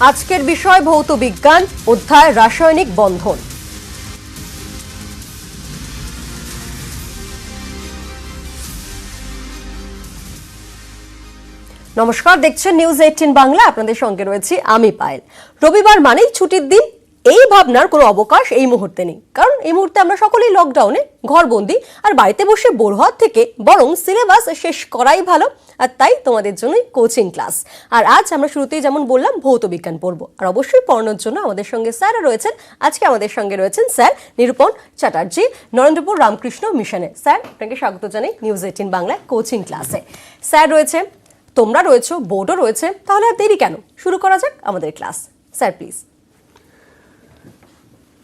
আজকের বিষয় ভৌত বিজ্ঞান, অধ্যায় রাসায়নিক বন্ধন। নমস্কার, দেখছেন নিউজ 18 বাংলা। আপনাদের সঙ্গে রয়েছি আমি পায়েল। রবিবার মানেই ছুটির দিন, এই ভাবনার কোনো অবকাশ এই মুহূর্তে নেই, কারণ এই মুহূর্তে আমরা সকলেই লকডাউনে ঘরবন্দি, আর বাড়িতে বসে বোর হওয়ার থেকে বরং সিলেবাস শেষ করাই ভালো। আর তাই তোমাদের জন্যই কোচিং ক্লাস। আর আজ আমরা শুরুতেই যেমন বললাম ভৌত বিজ্ঞান পড়বো, আর অবশ্যই পড়ানোর জন্য আমাদের সঙ্গে স্যারও রয়েছেন। আজকে আমাদের সঙ্গে রয়েছেন স্যার নিরূপণ চ্যাটার্জি, নরেন্দ্রপুর রামকৃষ্ণ মিশনে। স্যার, আপনাকে স্বাগত জানাই নিউজ 18 বাংলায় কোচিং ক্লাসে। স্যার রয়েছে, তোমরা রয়েছো, বোর্ডও রয়েছে, তাহলে আর দেরি কেন, শুরু করা যাক আমাদের ক্লাস। Sir please.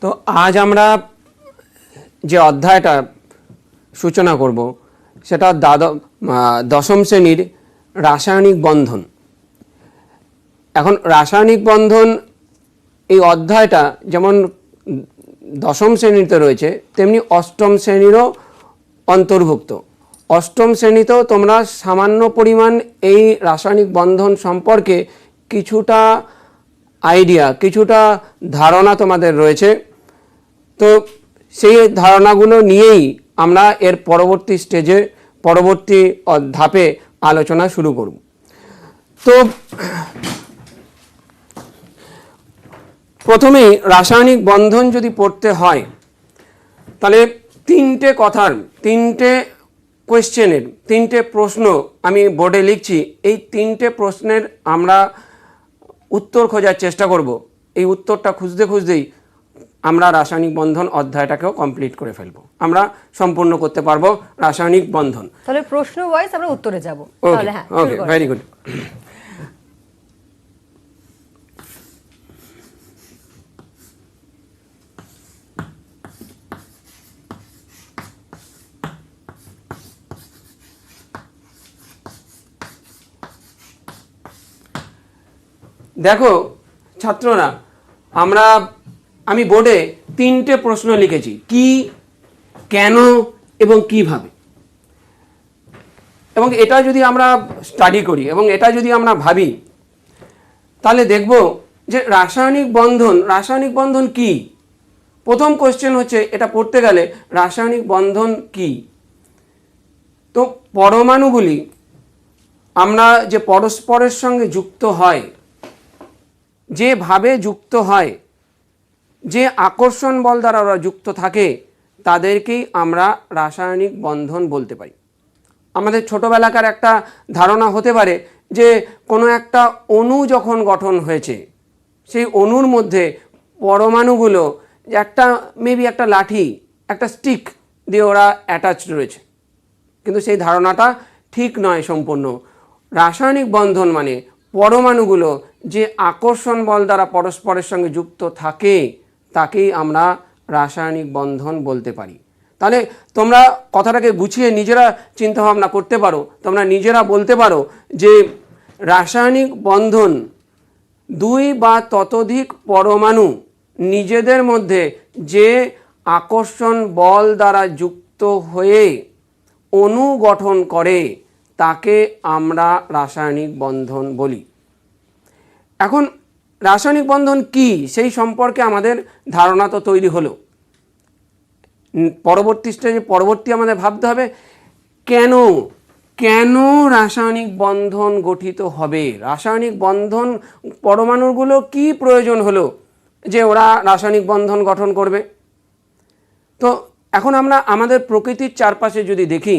তো আজ আমরা যে অধ্যায়টা সূচনা করব সেটা দশম শ্রেণীর রাসায়নিক বন্ধন। এখন রাসায়নিক বন্ধন এই অধ্যায়টা যেমন দশম শ্রেণীতে রয়েছে, তেমনি অষ্টম শ্রেণীরও অন্তর্ভুক্ত। অষ্টম শ্রেণীতেও তোমরা সামান্য পরিমাণ এই রাসায়নিক বন্ধন সম্পর্কে কিছুটা আইডিয়া, কিছুটা ধারণা তোমাদের রয়েছে। তো সেই ধারণাগুলো নিয়েই আমরা এর পরবর্তী স্টেজে, পরবর্তী ধাপে আলোচনা শুরু করব। তো প্রথমেই রাসায়নিক বন্ধন যদি পড়তে হয়, তাহলে তিনটে কথার, তিনটে কোয়েশ্চেনের, তিনটে প্রশ্ন আমি বোর্ডে লিখছি। এই তিনটে প্রশ্নের আমরা উত্তর খোঁজার চেষ্টা করব। এই উত্তরটা খুঁজতে খুঁজতেই আমরা রাসায়নিক বন্ধন অধ্যায়টাকেও কমপ্লিট করে ফেলবো, আমরা সম্পূর্ণ করতে পারবো রাসায়নিক বন্ধন। তাহলে প্রশ্ন ওয়াইজ আমরা উত্তরে যাব। তাহলে হ্যাঁ, ওকে, ভেরি গুড। দেখো ছাত্ররা, আমি বোর্ডে তিনটে প্রশ্ন লিখেছি, কি, কেন এবং কিভাবে। এবং এটা যদি আমরা স্টাডি করি এবং এটা যদি আমরা ভাবি, তাহলে দেখব যে রাসায়নিক বন্ধন কি। প্রথম কোশ্চেন হচ্ছে, এটা পড়তে গেলে রাসায়নিক বন্ধন কি। তো পরমাণুগুলি আমরা যে পরস্পরের সঙ্গে যুক্ত হয়, যেভাবে যুক্ত হয়, যে আকর্ষণ বল দ্বারা ওরা যুক্ত থাকে, তাদেরকেই আমরা রাসায়নিক বন্ধন বলতে পারি। আমাদের ছোটোবেলাকার একটা ধারণা হতে পারে যে কোনো একটা অণু যখন গঠন হয়েছে, সেই অণুর মধ্যে পরমাণুগুলো একটা মেবি একটা লাঠি, একটা স্টিক দিয়ে ওরা অ্যাটাচড রয়েছে, কিন্তু সেই ধারণাটা ঠিক নয় সম্পূর্ণ। রাসায়নিক বন্ধন মানে পরমাণুগুলো যে আকর্ষণ বল দ্বারা পরস্পরের সঙ্গে যুক্ত থাকে, তাকেই আমরা রাসায়নিক বন্ধন বলতে পারি। তাহলে তোমরা কথাটাকে গুছিয়ে নিজেরা চিন্তাভাবনা করতে পারো, তোমরা নিজেরা বলতে পারো যে রাসায়নিক বন্ধন দুই বা ততোধিক পরমাণু নিজেদের মধ্যে যে আকর্ষণ বল দ্বারা যুক্ত হয়ে অণু গঠন করে, তাকে আমরা রাসায়নিক বন্ধন বলি। এখন রাসায়নিক বন্ধন কি, সেই সম্পর্কে আমাদের ধারণা তো তৈরি হলো। পরবর্তী স্টেজে আমাদের ভাবতে হবে কেন রাসায়নিক বন্ধন গঠিত হবে, রাসায়নিক বন্ধন পরমাণুগুলো কি প্রয়োজন হলো যে ওরা রাসায়নিক বন্ধন গঠন করবে। তো এখন আমরা আমাদের প্রকৃতির চারপাশে যদি দেখি,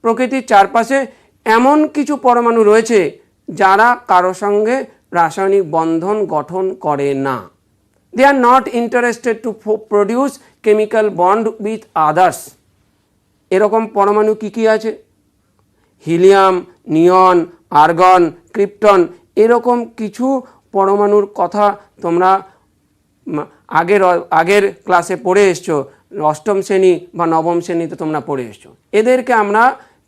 প্রকৃতির চারপাশে এমন কিছু পরমাণু রয়েছে যারা কারো সঙ্গে রাসায়নিক বন্ধন গঠন করে না। They are not interested to produce chemical bond with others. এরকম পরমাণু কি আছে? হিলিয়াম, নিয়ন, আর্গন, ক্রিপ্টন, এরকম কিছু পরমাণুর কথা তোমরা আগের ক্লাসে পড়ে এসছো, অষ্টম শ্রেণী বা নবম শ্রেণীতে তোমরা পড়ে এসছো। এদেরকে আমরা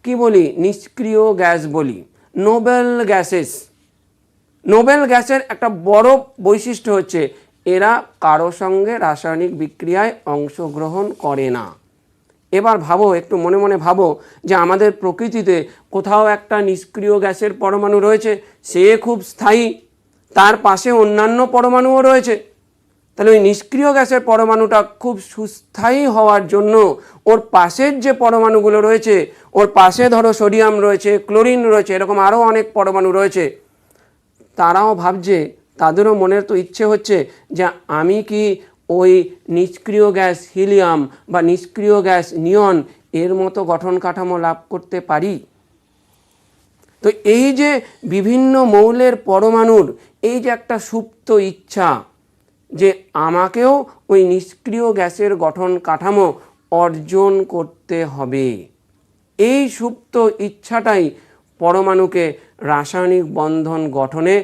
কি বলি? নিষ্ক্রিয় গ্যাস বলি, নোবেল গ্যাসেস। নোবেল গ্যাসের একটা বড় বৈশিষ্ট্য হচ্ছে এরা কারো সঙ্গে রাসায়নিক বিক্রিয়ায় অংশগ্রহণ করে না। এবার ভাবো, একটু মনে মনে ভাবো যে আমাদের প্রকৃতিতে কোথাও একটা নিষ্ক্রিয় গ্যাসের পরমাণু রয়েছে, সে খুব স্থায়ী, তার পাশে অন্যান্য পরমাণুও রয়েছে। তাহলে ওই নিষ্ক্রিয় গ্যাসের পরমাণুটা খুব সুস্থায়ী হওয়ার জন্য ওর পাশের যে পরমাণুগুলো রয়েছে, ওর পাশে ধরো সোডিয়াম রয়েছে, ক্লোরিন রয়েছে, এরকম আরও অনেক পরমাণু রয়েছে, তারাও ভাবছে, তাদেরও মনের তো ইচ্ছে হচ্ছে যে আমি কি ওই নিষ্ক্রিয় গ্যাস হিলিয়াম বা নিষ্ক্রিয় গ্যাস নিয়ন এর মতো গঠন কাঠামো লাভ করতে পারি। তো এই যে বিভিন্ন মৌলের পরমাণুর এই যে একটা সুপ্ত ইচ্ছা যে আমাকেও ওই নিষ্ক্রিয় গ্যাসের গঠন কাঠামো অর্জন করতে হবে, এই সুপ্ত ইচ্ছাটাই পরমাণুকে রাসায়নিক বন্ধন গঠনে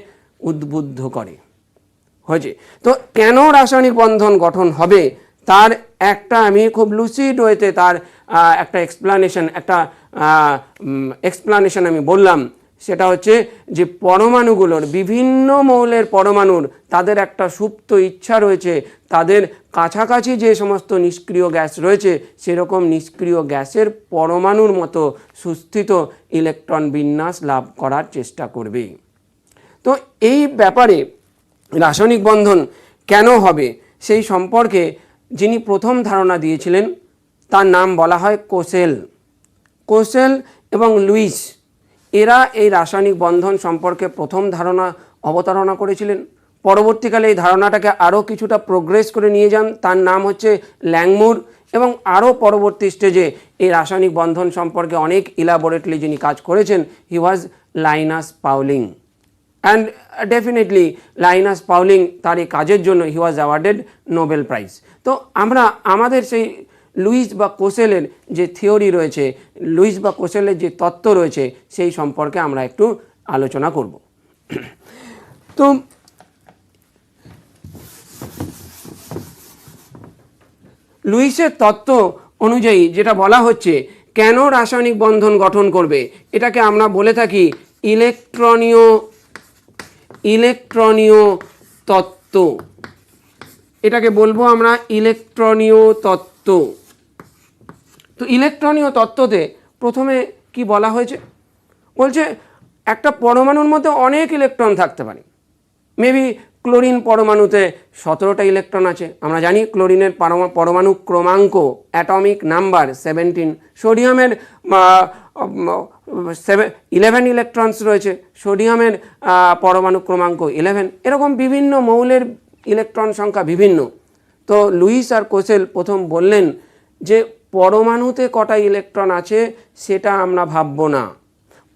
উদ্বুদ্ধ করে। হয়েছে তো কেন রাসায়নিক বন্ধন গঠন হবে তার একটা আমি খুব লুসিড ওয়েতে তার একটা এক্সপ্লানেশন আমি বললাম। সেটা হচ্ছে যে পরমাণুগুলোর, বিভিন্ন মৌলের পরমাণুর তাদের একটা সুপ্ত ইচ্ছা রয়েছে, তাদের কাছাকাছি যে সমস্ত নিষ্ক্রিয় গ্যাস রয়েছে সেরকম নিষ্ক্রিয় গ্যাসের পরমাণুর মতো সুস্থিত ইলেকট্রন বিন্যাস লাভ করার চেষ্টা করবে। তো এই ব্যাপারে রাসায়নিক বন্ধন কেন হবে সেই সম্পর্কে যিনি প্রথম ধারণা দিয়েছিলেন তার নাম বলা হয় কোসেল এবং লুইস। এরা এই রাসায়নিক বন্ধন সম্পর্কে প্রথম ধারণা অবতারণা করেছিলেন। পরবর্তীকালে এই ধারণাটাকে আরও কিছুটা প্রোগ্রেস করে নিয়ে যান, তার নাম হচ্ছে ল্যাংমুর। এবং আরও পরবর্তী স্টেজে এই রাসায়নিক বন্ধন সম্পর্কে অনেক ইলাবোরেটলি যিনি কাজ করেছেন, he was Linus Pauling. And definitely Linus Pauling তার এই কাজের জন্য he was awarded Nobel prize. তো আমরা আমাদের সেই লুইস বা কোসেলের যে থিওরি রয়েছে, লুইস বা কোসেলের যে তত্ত্ব রয়েছে সেই সম্পর্কে আমরা একটু আলোচনা করব। তো লুইসের তত্ত্ব অনুযায়ী যেটা বলা হচ্ছে কেন রাসায়নিক বন্ধন গঠন করবে, এটাকে আমরা বলে থাকি ইলেকট্রনীয় তত্ত্ব। এটাকে বলবো আমরা ইলেকট্রনীয় তত্ত্ব। তো ইলেকট্রনীয় তত্ত্বতে প্রথমে কি বলা হয়েছে, বলছে একটা পরমাণুর মধ্যে অনেক ইলেকট্রন থাকতে পারে। মেবি ক্লোরিন পরমাণুতে 17টা ইলেকট্রন আছে, আমরা জানি ক্লোরিনের পরমাণু ক্রমাঙ্ক অ্যাটমিক নাম্বার 17। সোডিয়ামের 11 ইলেকট্রনস রয়েছে, সোডিয়ামের পরমাণু ক্রমাঙ্ক 11। এরকম বিভিন্ন মৌলের ইলেকট্রন সংখ্যা বিভিন্ন। তো লুইস আর কোসেল প্রথম বললেন যে পরমাণুতে কটা ইলেকট্রন আছে সেটা আমরা ভাববো না,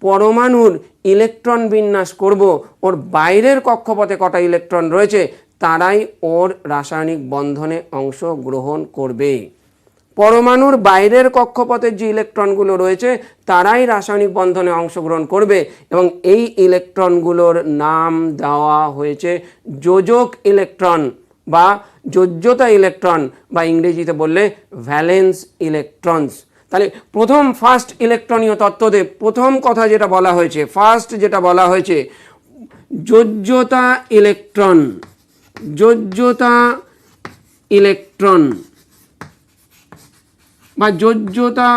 পরমাণুর ইলেকট্রন বিন্যাস করব, ওর বাইরের কক্ষপথে কটা ইলেকট্রন রয়েছে তারাই ওর রাসায়নিক বন্ধনে অংশগ্রহণ করবে। পরমাণুর বাইরের কক্ষপথের যে ইলেকট্রনগুলো রয়েছে তারাই রাসায়নিক বন্ধনে অংশগ্রহণ করবে এবং এই ইলেকট্রনগুলোর নাম দেওয়া হয়েছে যোজক ইলেকট্রন বা যোজ্যতা ইলেকট্রন বা ইংরেজিতে বললে ভ্যালেন্স ইলেকট্রনস। তাহলে ফার্স্ট ইলেকট্রনীয় তত্ত্বতে প্রথম কথা যেটা বলা হয়েছে, ফার্স্ট যেটা বলা হয়েছে যোজ্যতা ইলেকট্রন বা যোজ্যতা,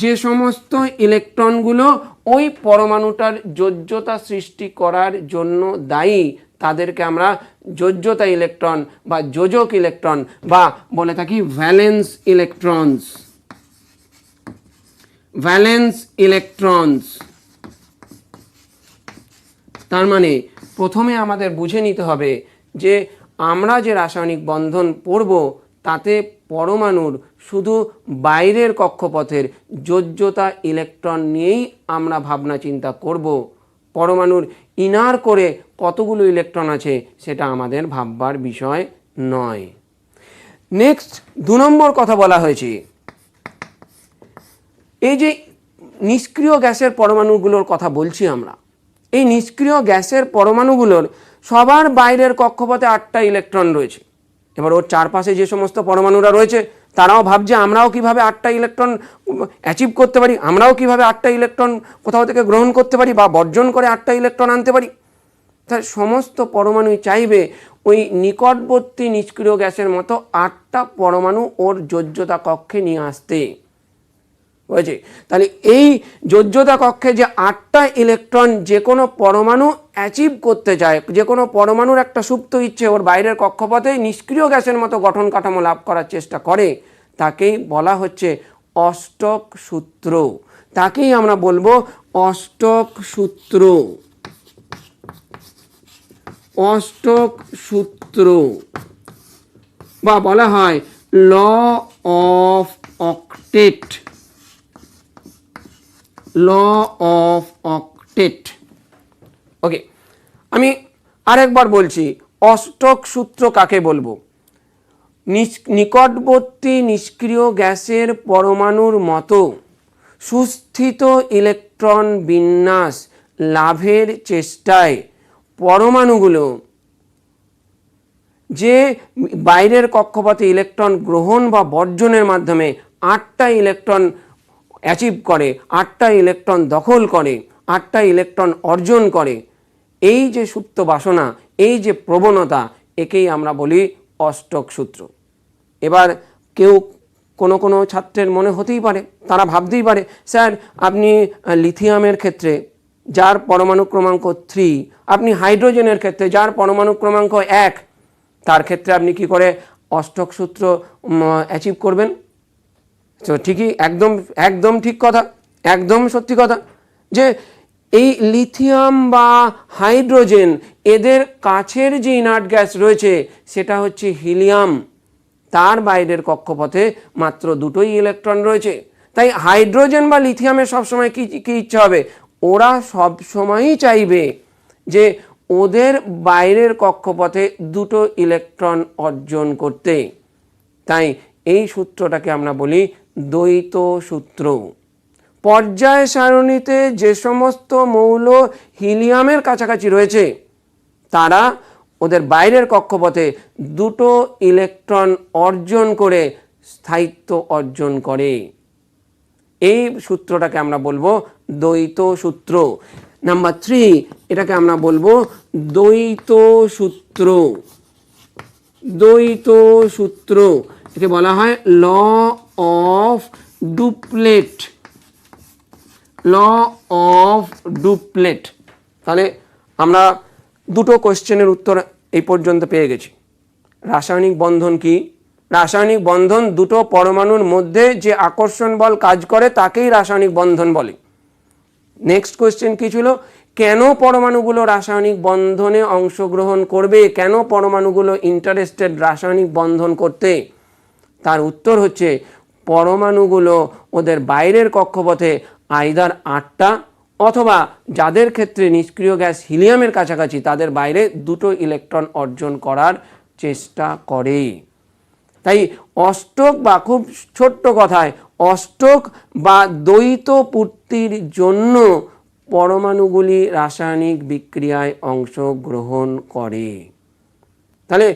যে সমস্ত ইলেকট্রনগুলো ওই পরমাণুটার যোজ্যতা সৃষ্টি করার জন্য দায়ী তাদেরকে আমরা যোজ্যতা ইলেকট্রন বা যোজক ইলেকট্রন বা বলে থাকি ভ্যালেন্স ইলেকট্রনস। তার মানে প্রথমে আমাদের বুঝে নিতে হবে যে আমরা যে রাসায়নিক বন্ধন পড়ব তাতে পরমাণুর শুধু বাইরের কক্ষপথের যোজ্যতা ইলেকট্রন নিয়েই আমরা ভাবনা চিন্তা করব, পরমাণুর ইনার করে কতগুলো ইলেকট্রন আছে সেটা আমাদের ভাববার বিষয় নয়। নেক্সট 2 নম্বর কথা বলা হয়েছে, এই যে নিষ্ক্রিয় গ্যাসের পরমাণুগুলোর কথা বলছি আমরা, এই নিষ্ক্রিয় গ্যাসের পরমাণুগুলোর সবার বাইরের কক্ষপথে 8টা ইলেকট্রন রয়েছে। এবার ওর চারপাশে যে সমস্ত পরমাণুরা রয়েছে তারাও ভাবছে আমরাও কিভাবে 8টা ইলেকট্রন অ্যাচিভ করতে পারি, আমরাও কিভাবে 8টা ইলেকট্রন কোথাও থেকে গ্রহণ করতে পারি বা বর্জন করে 8টা ইলেকট্রন আনতে পারি। তাই সমস্ত পরমাণুই চাইবে ওই নিকটবর্তী নিষ্ক্রিয় গ্যাসের মতো 8টা পরমাণু ওর যোজ্যতা কক্ষে নিয়ে আসতে। বুঝেছি? তাহলে এই যোজ্যতা কক্ষে যে 8টা ইলেকট্রন যে কোনো পরমাণু অ্যাচিভ করতে চায়, যে কোনো পরমাণুর একটা সুপ্ত ইচ্ছে ওর বাইরের কক্ষপথে নিষ্ক্রিয় গ্যাসের মতো গঠন কাঠামো লাভ করার চেষ্টা করে, তাকেই বলা হচ্ছে অষ্টক সূত্র। তাকেই আমরা বলবো অষ্টক সূত্র। অষ্টক সূত্র বা বলা হয় law of octet. Law of octet. Okay, আমি আরেকবার বলছি, অষ্টক সূত্র কাকে বলবো? নিকটবর্তী নিষ্ক্রিয় গ্যাসের পরমাণুর মতো সুস্থিত ইলেকট্রন বিন্যাস লাভের চেষ্টায় পরমাণুগুলো যে বাইরের কক্ষপথে ইলেকট্রন গ্রহণ বা বর্জনের মাধ্যমে 8টা ইলেকট্রন অ্যাচিভ করে, 8টা ইলেকট্রন দখল করে, 8টা ইলেকট্রন অর্জন করে, এই যে সুপ্ত বাসনা, এই যে প্রবণতা, একেই আমরা বলি অষ্টক সূত্র। এবার কেউ কোনো ছাত্রের মনে হতেই পারে, তারা ভাবতেই পারে, স্যার আপনি লিথিয়ামের ক্ষেত্রে যার পরমাণু ক্রমাঙ্ক 3, আপনি হাইড্রোজেনের ক্ষেত্রে যার পরমাণু ক্রমাঙ্ক 1, তার ক্ষেত্রে আপনি কি করে অষ্টক সূত্র অ্যাচিভ করবেন? তো ঠিকই, একদম একদম ঠিক কথা, একদম সত্যি কথা, যে এই লিথিয়াম বা হাইড্রোজেন এদের কাছের যে ইনার্ট গ্যাস রয়েছে সেটা হচ্ছে হিলিয়াম। তার বাইরের কক্ষপথে মাত্র 2টোই ইলেকট্রন রয়েছে। তাই হাইড্রোজেন বা লিথিয়ামের সবসময় কি ইচ্ছা হবে? ওরা সবসময়ই চাইবে যে ওদের বাইরের কক্ষপথে 2টো ইলেকট্রন অর্জন করতে। তাই এই সূত্রটাকে আমরা বলি দ্বৈত সূত্র। পর্যায় সারণীতে যে সমস্ত মৌল হিলিয়ামের কাছাকাছি রয়েছে তারা ওদের বাইরের কক্ষপথে 2টো ইলেকট্রন অর্জন করে স্থায়িত্ব অর্জন করে। এই সূত্রটাকে আমরা বলবো দ্বৈত সূত্র। নাম্বার 3, এটাকে আমরা বলবো দ্বৈত সূত্র। দ্বৈত সূত্র একে বলা হয় ল অফ ডুপ্লেট। Law of ডুপ্লেট। তাহলে আমরা 2টো কোশ্চেনের উত্তর এই পর্যন্ত পেয়ে গেছি। রাসায়নিক বন্ধন কি? রাসায়নিক বন্ধন 2টো পরমাণুর মধ্যে যে আকর্ষণ বল কাজ করে তাকেই রাসায়নিক বন্ধন বলে। নেক্সট কোশ্চেন কি ছিল? কেন পরমাণুগুলো রাসায়নিক বন্ধনে অংশগ্রহণ করবে? কেন পরমাণুগুলো ইন্টারেস্টেড রাসায়নিক বন্ধন করতে? তার উত্তর হচ্ছে পরমাণুগুলো ওদের বাইরের কক্ষপথে আইদার 8টা অথবা যাদের ক্ষেত্রে নিষ্ক্রিয় গ্যাস হিলিয়ামের কাছাকাছি তাদের বাইরে 2টো ইলেকট্রন অর্জন করার চেষ্টা করে। তাই অষ্টক বা খুব ছোট্ট কথায় অষ্টক বা দ্বৈত পূর্তির জন্য পরমাণুগুলি রাসায়নিক বিক্রিয়ায় অংশগ্রহণ করে। তাহলে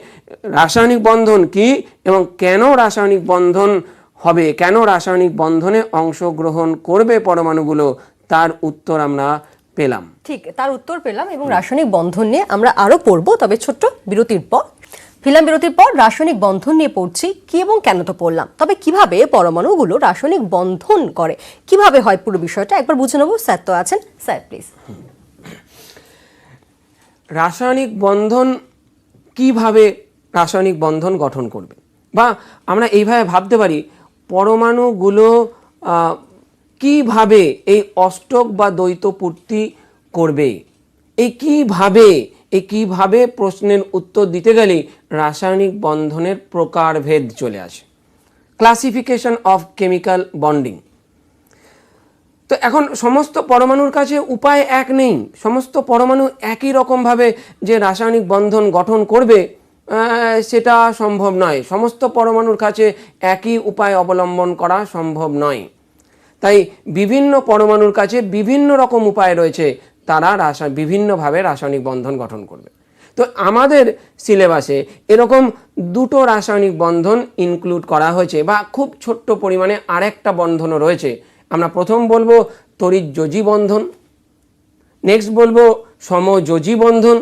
রাসায়নিক বন্ধন কি এবং কেন রাসায়নিক বন্ধন হবে, কেন রাসায়নিক বন্ধনে অংশগ্রহণ করবে পরমাণুগুলো, তার উত্তর আমরা পেলাম। ঠিক, তার উত্তর পেলাম এবং রাসায়নিক বন্ধন নিয়ে আমরা আরো পড়বো, তবে ছোট্ট বিরতির পর। ফিল্ম বিরতির পর রাসায়নিক বন্ধন নিয়ে পড়ছি, কি এবং কেন তো পড়লাম, তবে কিভাবে পরমাণুগুলো রাসায়নিক বন্ধন করে, কিভাবে হয় পুরো বিষয়টা একবার বুঝে নেবো। স্যার তো আছেন, স্যার প্লিজ। রাসায়নিক বন্ধন কিভাবে রাসায়নিক বন্ধন গঠন করবে, বা আমরা এইভাবে ভাবতে পারি পরমাণুগুলো কিভাবে এই অষ্টক বা দ্বৈত পূর্তি করবে। এই কিভাবে প্রশ্নের উত্তর দিতে গেলে রাসায়নিক বন্ধনের প্রকারভেদ চলে আসে, ক্লাসিফিকেশন অফ কেমিক্যাল বন্ডিং। তো এখন সমস্ত পরমাণুর কাছে উপায় এক নেই, সমস্ত পরমাণু একই রকমভাবে যে রাসায়নিক বন্ধন গঠন করবে সেটা সম্ভব নয়। সমস্ত পরমাণুর কাছে একই উপায় অবলম্বন করা সম্ভব নয়। তাই বিভিন্ন পরমাণুর কাছে বিভিন্ন রকম উপায় রয়েছে, তারা বিভিন্নভাবে রাসায়নিক বন্ধন গঠন করবে। তো আমাদের সিলেবাসে এরকম 2টো রাসায়নিক বন্ধন ইনক্লুড করা হয়েছে, বা খুব ছোট্ট পরিমাণে আরেকটা বন্ধনও রয়েছে। আমরা প্রথম বলবো তড়িৎযোজী বন্ধন, নেক্সট বলবো সমযোজী বন্ধন,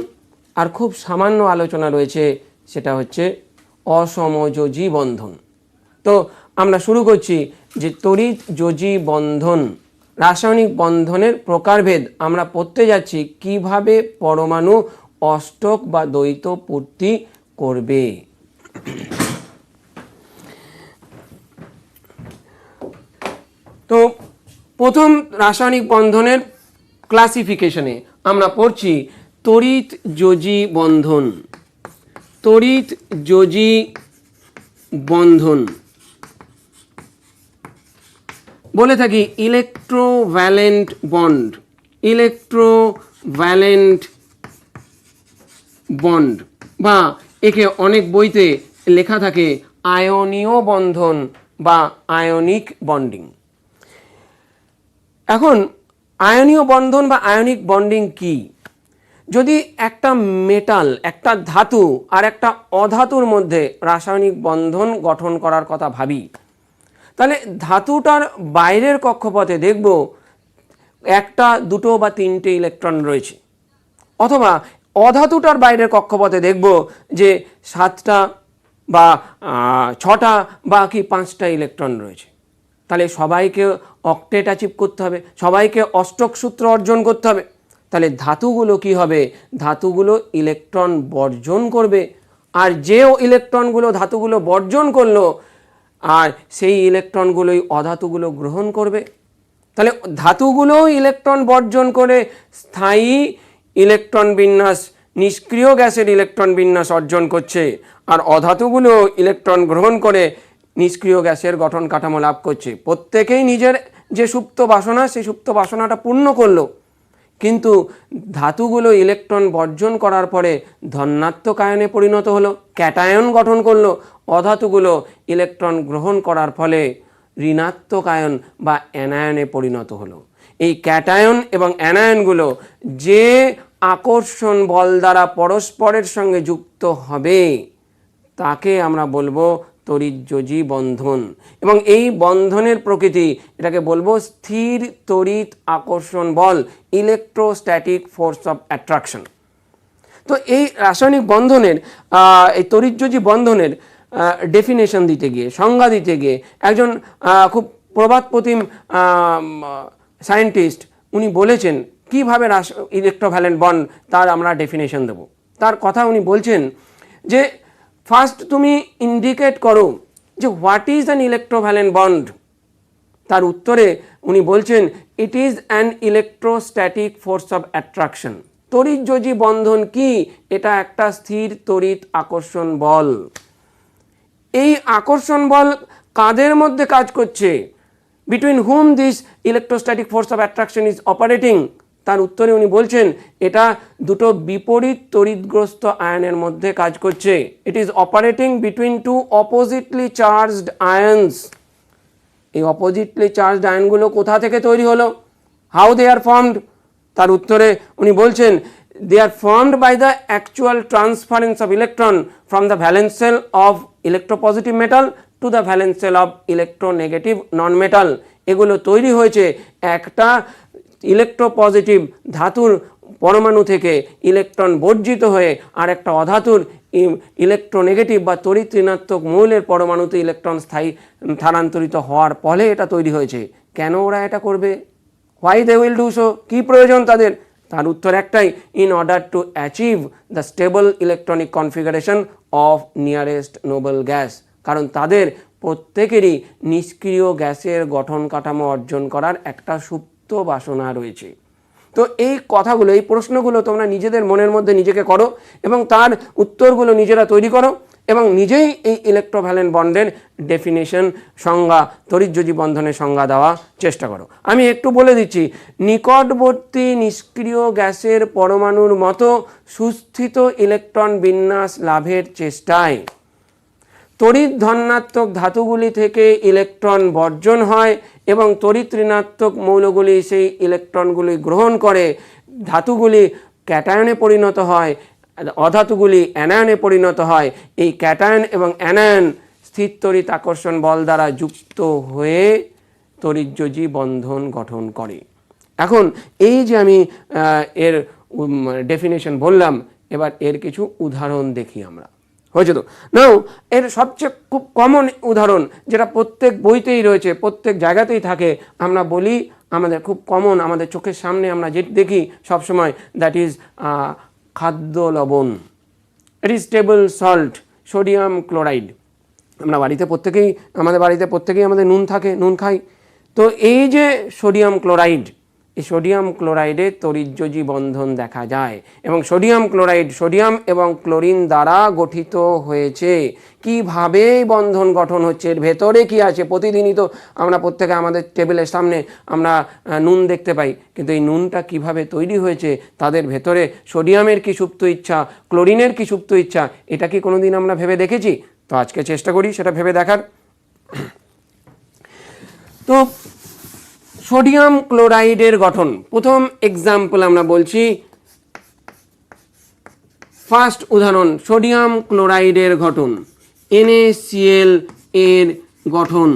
আর খুব সামান্য আলোচনা রয়েছে সেটা হচ্ছে অসমযোজী বন্ধন। তো আমরা শুরু করছি যে তড়িৎ যোজী বন্ধন, রাসায়নিক বন্ধনের প্রকারভেদ আমরা পড়তে যাচ্ছি কিভাবে পরমাণু অষ্টক বা দ্বৈত পূর্তি করবে। তো প্রথম রাসায়নিক বন্ধনের ক্লাসিফিকেশনে আমরা পড়ছি তড়িৎ যোজী বন্ধন। তড়িৎ যোজী বন্ধন বলে থাকি ইলেকট্রোভ্যালেন্ট বন্ড, ইলেকট্রোভ্যালেন্ট বন্ড, বা একে অনেক বইতে লেখা থাকে আয়নীয় বন্ধন বা আয়নিক বন্ডিং। এখন আয়নীয় বন্ধন বা আয়নিক বন্ডিং কি? যদি একটা মেটাল, একটা ধাতু আর একটা অধাতুর মধ্যে রাসায়নিক বন্ধন গঠন করার কথা ভাবি, তাহলে ধাতুটার বাইরের কক্ষপথে দেখব একটা, দুটো বা তিনটে ইলেকট্রন রয়েছে, অথবা অধাতুটার বাইরের কক্ষপথে দেখব যে 7টা বা 6টা বা কি 5টা ইলেকট্রন রয়েছে। তাহলে সবাইকে অক্টেট অ্যাচিভ করতে হবে, সবাইকে অষ্টক সূত্র অর্জন করতে হবে। তাহলে ধাতুগুলো কি হবে? ধাতুগুলো ইলেকট্রন বর্জন করবে, আর যে ইলেকট্রনগুলো ধাতুগুলো বর্জন করলো আর সেই ইলেকট্রনগুলোই অধাতুগুলো গ্রহণ করবে। তাহলে ধাতুগুলো ইলেকট্রন বর্জন করে স্থায়ী ইলেকট্রন বিন্যাস, নিষ্ক্রিয় গ্যাসের ইলেকট্রন বিন্যাস অর্জন করছে, আর অধাতুগুলো ইলেকট্রন গ্রহণ করে নিষ্ক্রিয় গ্যাসের গঠন কাঠামো লাভ করছে। প্রত্যেকেই নিজের যে সুপ্ত বাসনা, সেই সুপ্ত বাসনাটা পূর্ণ করলো, কিন্তু ধাতুগুলো ইলেকট্রন বর্জন করার পরে ধনাত্মক আয়নে পরিণত হলো, ক্যাটায়ন গঠন করলো। অধাতুগুলো ইলেকট্রন গ্রহণ করার ফলে ঋণাত্মক আয়ন বা অ্যানায়নে পরিণত হলো। এই ক্যাটায়ন এবং অ্যানায়নগুলো যে আকর্ষণ বল দ্বারা পরস্পরের সঙ্গে যুক্ত হবে তাকে আমরা বলবো তড়িৎযোজী বন্ধন। এবং এই বন্ধনের প্রকৃতি, এটাকে বলবো স্থির তড়িৎ আকর্ষণ বল, ইলেকট্রোস্ট্যাটিক ফোর্স অফ অ্যাট্রাকশন। তো এই রাসায়নিক বন্ধনের, এই তড়িৎযোজী বন্ধনের ডেফিনেশন দিতে গিয়ে, সংজ্ঞা দিতে গিয়ে একজন খুব প্রবাদপ্রতিম সায়েন্টিস্ট উনি বলেছেন কীভাবে ইলেকট্রোভ্যালেন্ট বন্ড তার আমরা ডেফিনেশন দেব। তার কথা উনি বলছেন যে ফার্স্ট তুমি ইন্ডিকেট করো যে what is an electrovalent bond. তার উত্তরে উনি বলছেন it is an electrostatic force of attraction. তড়িৎযোজী বন্ধন কি? এটা একটা স্থির তড়িৎ আকর্ষণ বল। এই আকর্ষণ বল কাদের মধ্যে কাজ করছে? Between hmm this electrostatic force of attraction is operating. তার উত্তরে উনি বলছেন এটা দুটো বিপরীত তড়িৎগ্রস্ত আয়নের মধ্যে কাজ করছে। It is operating between two oppositely charged ions. এই অপোজিটলি চার্জড আয়নগুলো কোথা থেকে তৈরি হলো? How they are formed? তার উত্তরে উনি বলছেন they are formed by the actual transference of electron from the valence shell of electropositive metal to the valence shell of electronegative non-metal. এগুলো তৈরি হয়েছে একটা ইলেকট্রোপজিটিভ ধাতুর পরমাণু থেকে ইলেকট্রন বর্জিত হয়ে আর একটা অধাতুর ইলেকট্রোনেগেটিভ বা তড়িৎ ঋণাত্মক মৌলের পরমাণুতে ইলেকট্রন স্থানান্তরিত হওয়ার ফলে এটা তৈরি হয়েছে। কেন ওরা এটা করবে? Why they will do so? কী প্রয়োজন তাদের? তার উত্তর একটাই, in order to achieve the stable electronic configuration of nearest noble gas. কারণ তাদের প্রত্যেকেরই নিষ্ক্রিয় গ্যাসের গঠন কাঠামো অর্জন করার একটা সুপ্ত বাসনা রয়েছে। তো এই কথাগুলো, এই প্রশ্নগুলো তোমরা নিজেদের মনের মধ্যে নিজেকে করো এবং তার উত্তরগুলো নিজেরা তৈরি করো এবং নিজেই এই ইলেকট্রোভ্যালেন্ট বন্ডের ডেফিনেশন, সংজ্ঞা, তড়িৎযোজী বন্ধনের সংজ্ঞা দেওয়ার চেষ্টা করো। আমি একটু বলে দিচ্ছি, নিকটবর্তী নিষ্ক্রিয় গ্যাসের পরমাণুর মতো সুস্থিত ইলেকট্রন বিন্যাস লাভের চেষ্টায় তড়িৎ ধনাত্মক ধাতুগুলি থেকে ইলেকট্রন বর্জন হয় এবং তড়িৎ ঋণাত্মক মৌলগুলি সেই ইলেকট্রনগুলি গ্রহণ করে। ধাতুগুলি ক্যাটায়নে পরিণত হয়, অধাতুগুলি অ্যানায়নে পরিণত হয়। এই ক্যাটায়ন এবং অ্যানায়ন স্থির তড়িৎ আকর্ষণ বল দ্বারা যুক্ত হয়ে তড়িৎযোজী বন্ধন গঠন করে। এখন এই যে আমি এর ডেফিনেশন বললাম, এবার এর কিছু উদাহরণ দেখি আমরা। হয়েছে তো? নাও এর সবচেয়ে খুব কমন উদাহরণ, যেটা প্রত্যেক বইতেই রয়েছে, প্রত্যেক জায়গাতেই থাকে, আমরা বলি, আমাদের খুব কমন, আমাদের চোখের সামনে আমরা যে দেখি সবসময়, দ্যাট ইজ খাদ্য লবণ, it is table salt, sodium chloride. আমরা বাড়িতে প্রত্যেকেই, আমাদের বাড়িতে প্রত্যেকেই আমাদের নুন থাকে, নুন খাই। তো এই যে সোডিয়াম ক্লোরাইড, এই সোডিয়াম ক্লোরাইডে তড়িৎযোজী বন্ধন দেখা যায়, এবং সোডিয়াম ক্লোরাইড সোডিয়াম এবং ক্লোরিন দ্বারা গঠিত হয়েছে। কিভাবে বন্ধন গঠন হচ্ছে, এর ভেতরে কি আছে, প্রতিদিনই তো আমরা প্রত্যেকে আমাদের টেবিলের সামনে আমরা নুন দেখতে পাই, কিন্তু এই নুনটা কিভাবে তৈরি হয়েছে, তাদের ভেতরে সোডিয়ামের কি সুপ্ত ইচ্ছা, ক্লোরিনের কি সুপ্ত ইচ্ছা, এটা কি কোনোদিন আমরা ভেবে দেখেছি? তো আজকে চেষ্টা করি সেটা ভেবে দেখার। তো সোডিয়াম ক্লোরাইডের গঠন, প্রথম এক্সাম্পল আমরা বলছি, ফার্স্ট উদাহরণ, সোডিয়াম ক্লোরাইডের গঠন, NaCl এর গঠন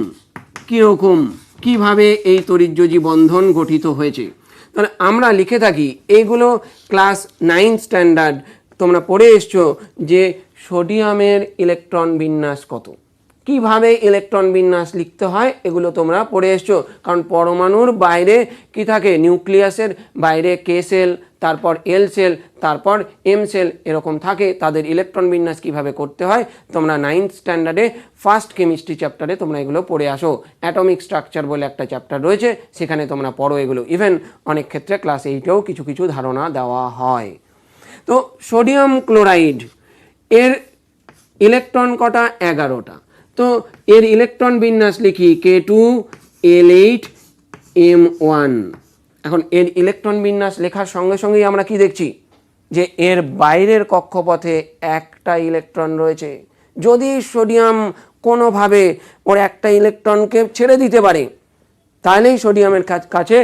কীরকম, কিভাবে এই তড়িৎযোজী বন্ধন গঠিত হয়েছে। তাহলে আমরা লিখে থাকি, এইগুলো ক্লাস 9 স্ট্যান্ডার্ড তোমরা পড়ে এসছো, যে সোডিয়ামের ইলেকট্রন বিন্যাস কত, কিভাবে ইলেকট্রন বিন্যাস লিখতে হয়, এগুলো তোমরা পড়ে এসছো। কারণ পরমাণুর বাইরে কি থাকে, নিউক্লিয়াসের বাইরে K সেল, তারপর L সেল, তারপর M সেল, এরকম থাকে, তাদের ইলেকট্রন বিন্যাস কিভাবে করতে হয় তোমরা 9th স্ট্যান্ডার্ডে ফার্স্ট কেমিস্ট্রি চ্যাপ্টারে তোমরা এগুলো পড়ে আসো। অ্যাটমিক স্ট্রাকচার বলে একটা চ্যাপ্টার রয়েছে, সেখানে তোমরা পড়ো এগুলো। ইভেন অনেক ক্ষেত্রে ক্লাস 8এও কিছু কিছু ধারণা দেওয়া হয়। তো সোডিয়াম ক্লোরাইড এর ইলেকট্রন কটা, 11টা। তো এর ইলেকট্রন বিন্যাস লিখি K2L8M1। এখন এর ইলেকট্রন বিন্যাস লেখার সঙ্গে সঙ্গেই আমরা কি দেখছি, যে এর বাইরের কক্ষপথে একটা ইলেকট্রন রয়েছে। যদি সোডিয়াম কোনোভাবে ওর একটা ইলেকট্রনকে ছেড়ে দিতে পারে, তাহলেই সোডিয়ামের কাছে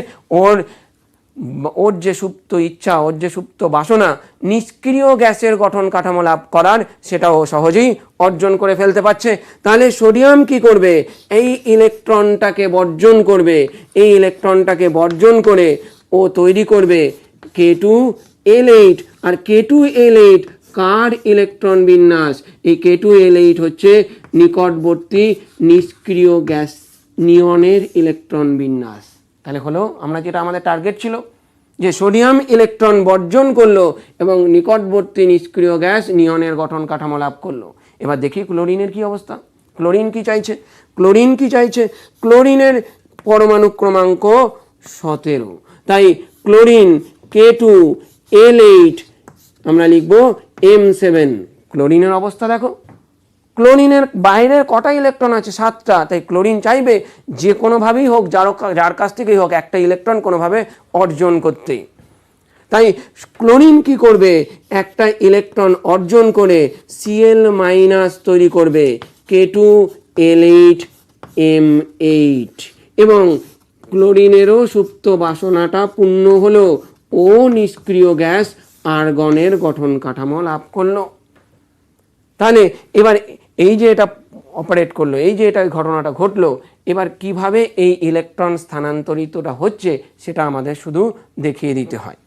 ওর যে সুপ্ত ইচ্ছা, ওর যে সুপ্ত বাসনা, নিষ্ক্রিয় গ্যাসের গঠন কাঠামো লাভ করার, সেটাও সহজেই অর্জন করে ফেলতে পারছে। তাহলে সোডিয়াম কি করবে, এই ইলেকট্রনটাকে বর্জন করবে, এই ইলেকট্রনটাকে বর্জন করে ও তৈরি করবে K2L8। আর K2L8 কার ইলেকট্রন বিন্যাস, এই K2L8 হচ্ছে নিকটবর্তী নিষ্ক্রিয় গ্যাস নিয়নের ইলেকট্রন বিন্যাস। তাহলে হলো আমরা যেটা আমাদের টার্গেট ছিল, যে সোডিয়াম ইলেকট্রন বর্জন করলো এবং নিকটবর্তী নিষ্ক্রিয় গ্যাস নিয়নের গঠন কাঠামো লাভ করলো। এবার দেখি ক্লোরিনের কি অবস্থা। ক্লোরিন কি চাইছে, ক্লোরিন কি চাইছে, ক্লোরিনের পরমাণু ক্রমাঙ্ক 17। তাই ক্লোরিন K2L8 আমরা লিখব M7। ক্লোরিনের অবস্থা দেখো, ক্লোরিনের বাইরের কটা ইলেকট্রন আছে, 7টা। তাই ক্লোরিন চাইবে যে কোনোভাবেই হোক, যার কাছ থেকেই হোক, একটা ইলেকট্রন কোনোভাবে অর্জন করতে। তাই ক্লোরিন কি করবে, একটা ইলেকট্রন অর্জন করে Cl- তৈরি করবে K2L8M8, এবং ক্লোরিনেরও সুপ্ত বাসনাটা পূর্ণ হলো, ও নিষ্ক্রিয় গ্যাস আর্গনের গঠন কাঠামো লাভ করলো। তাহলে এবার এই যে এটা অপারেট করলো, এই যে এটা ঘটনাটা ঘটলো, এবার কিভাবে এই ইলেকট্রন স্থানান্তরিতটা হচ্ছে সেটা আমাদের শুধু দেখিয়ে দিতে হয়।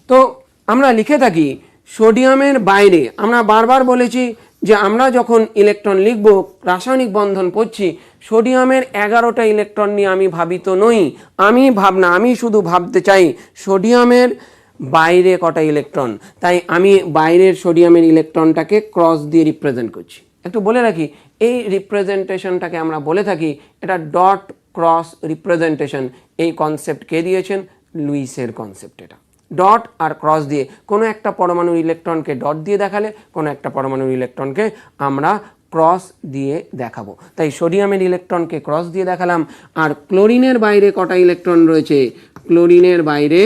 তো আমরা লিখে থাকি সোডিয়ামের বাইরে, আমরা বারবার বলেছি যে আমরা যখন ইলেকট্রন লিখব, রাসায়নিক বন্ধন পড়ছি, সোডিয়ামের 11টা ইলেকট্রন নিয়ে আমি ভাবিত নই। আমি শুধু ভাবতে চাই সোডিয়ামের বাইরে কটা ইলেকট্রন। তাই আমি বাইরের সোডিয়ামের ইলেকট্রনটাকে ক্রস দিয়ে রিপ্রেজেন্ট করছি। একটু বলে রাখি, এই রিপ্রেজেন্টেশনটাকে আমরা বলে থাকি, এটা ডট ক্রস রিপ্রেজেন্টেশন। এই কনসেপ্ট কে দিয়েছেন, লুইসের কনসেপ্ট। এটা ডট আর ক্রস দিয়ে, কোনো একটা পরমাণুর ইলেকট্রনকে ডট দিয়ে দেখালে, কোনো একটা পরমাণুর ইলেকট্রনকে আমরা ক্রস দিয়ে দেখাবো। তাই সোডিয়ামের ইলেকট্রনকে ক্রস দিয়ে দেখালাম। আর ক্লোরিনের বাইরে কটা ইলেকট্রন রয়েছে, ক্লোরিনের বাইরে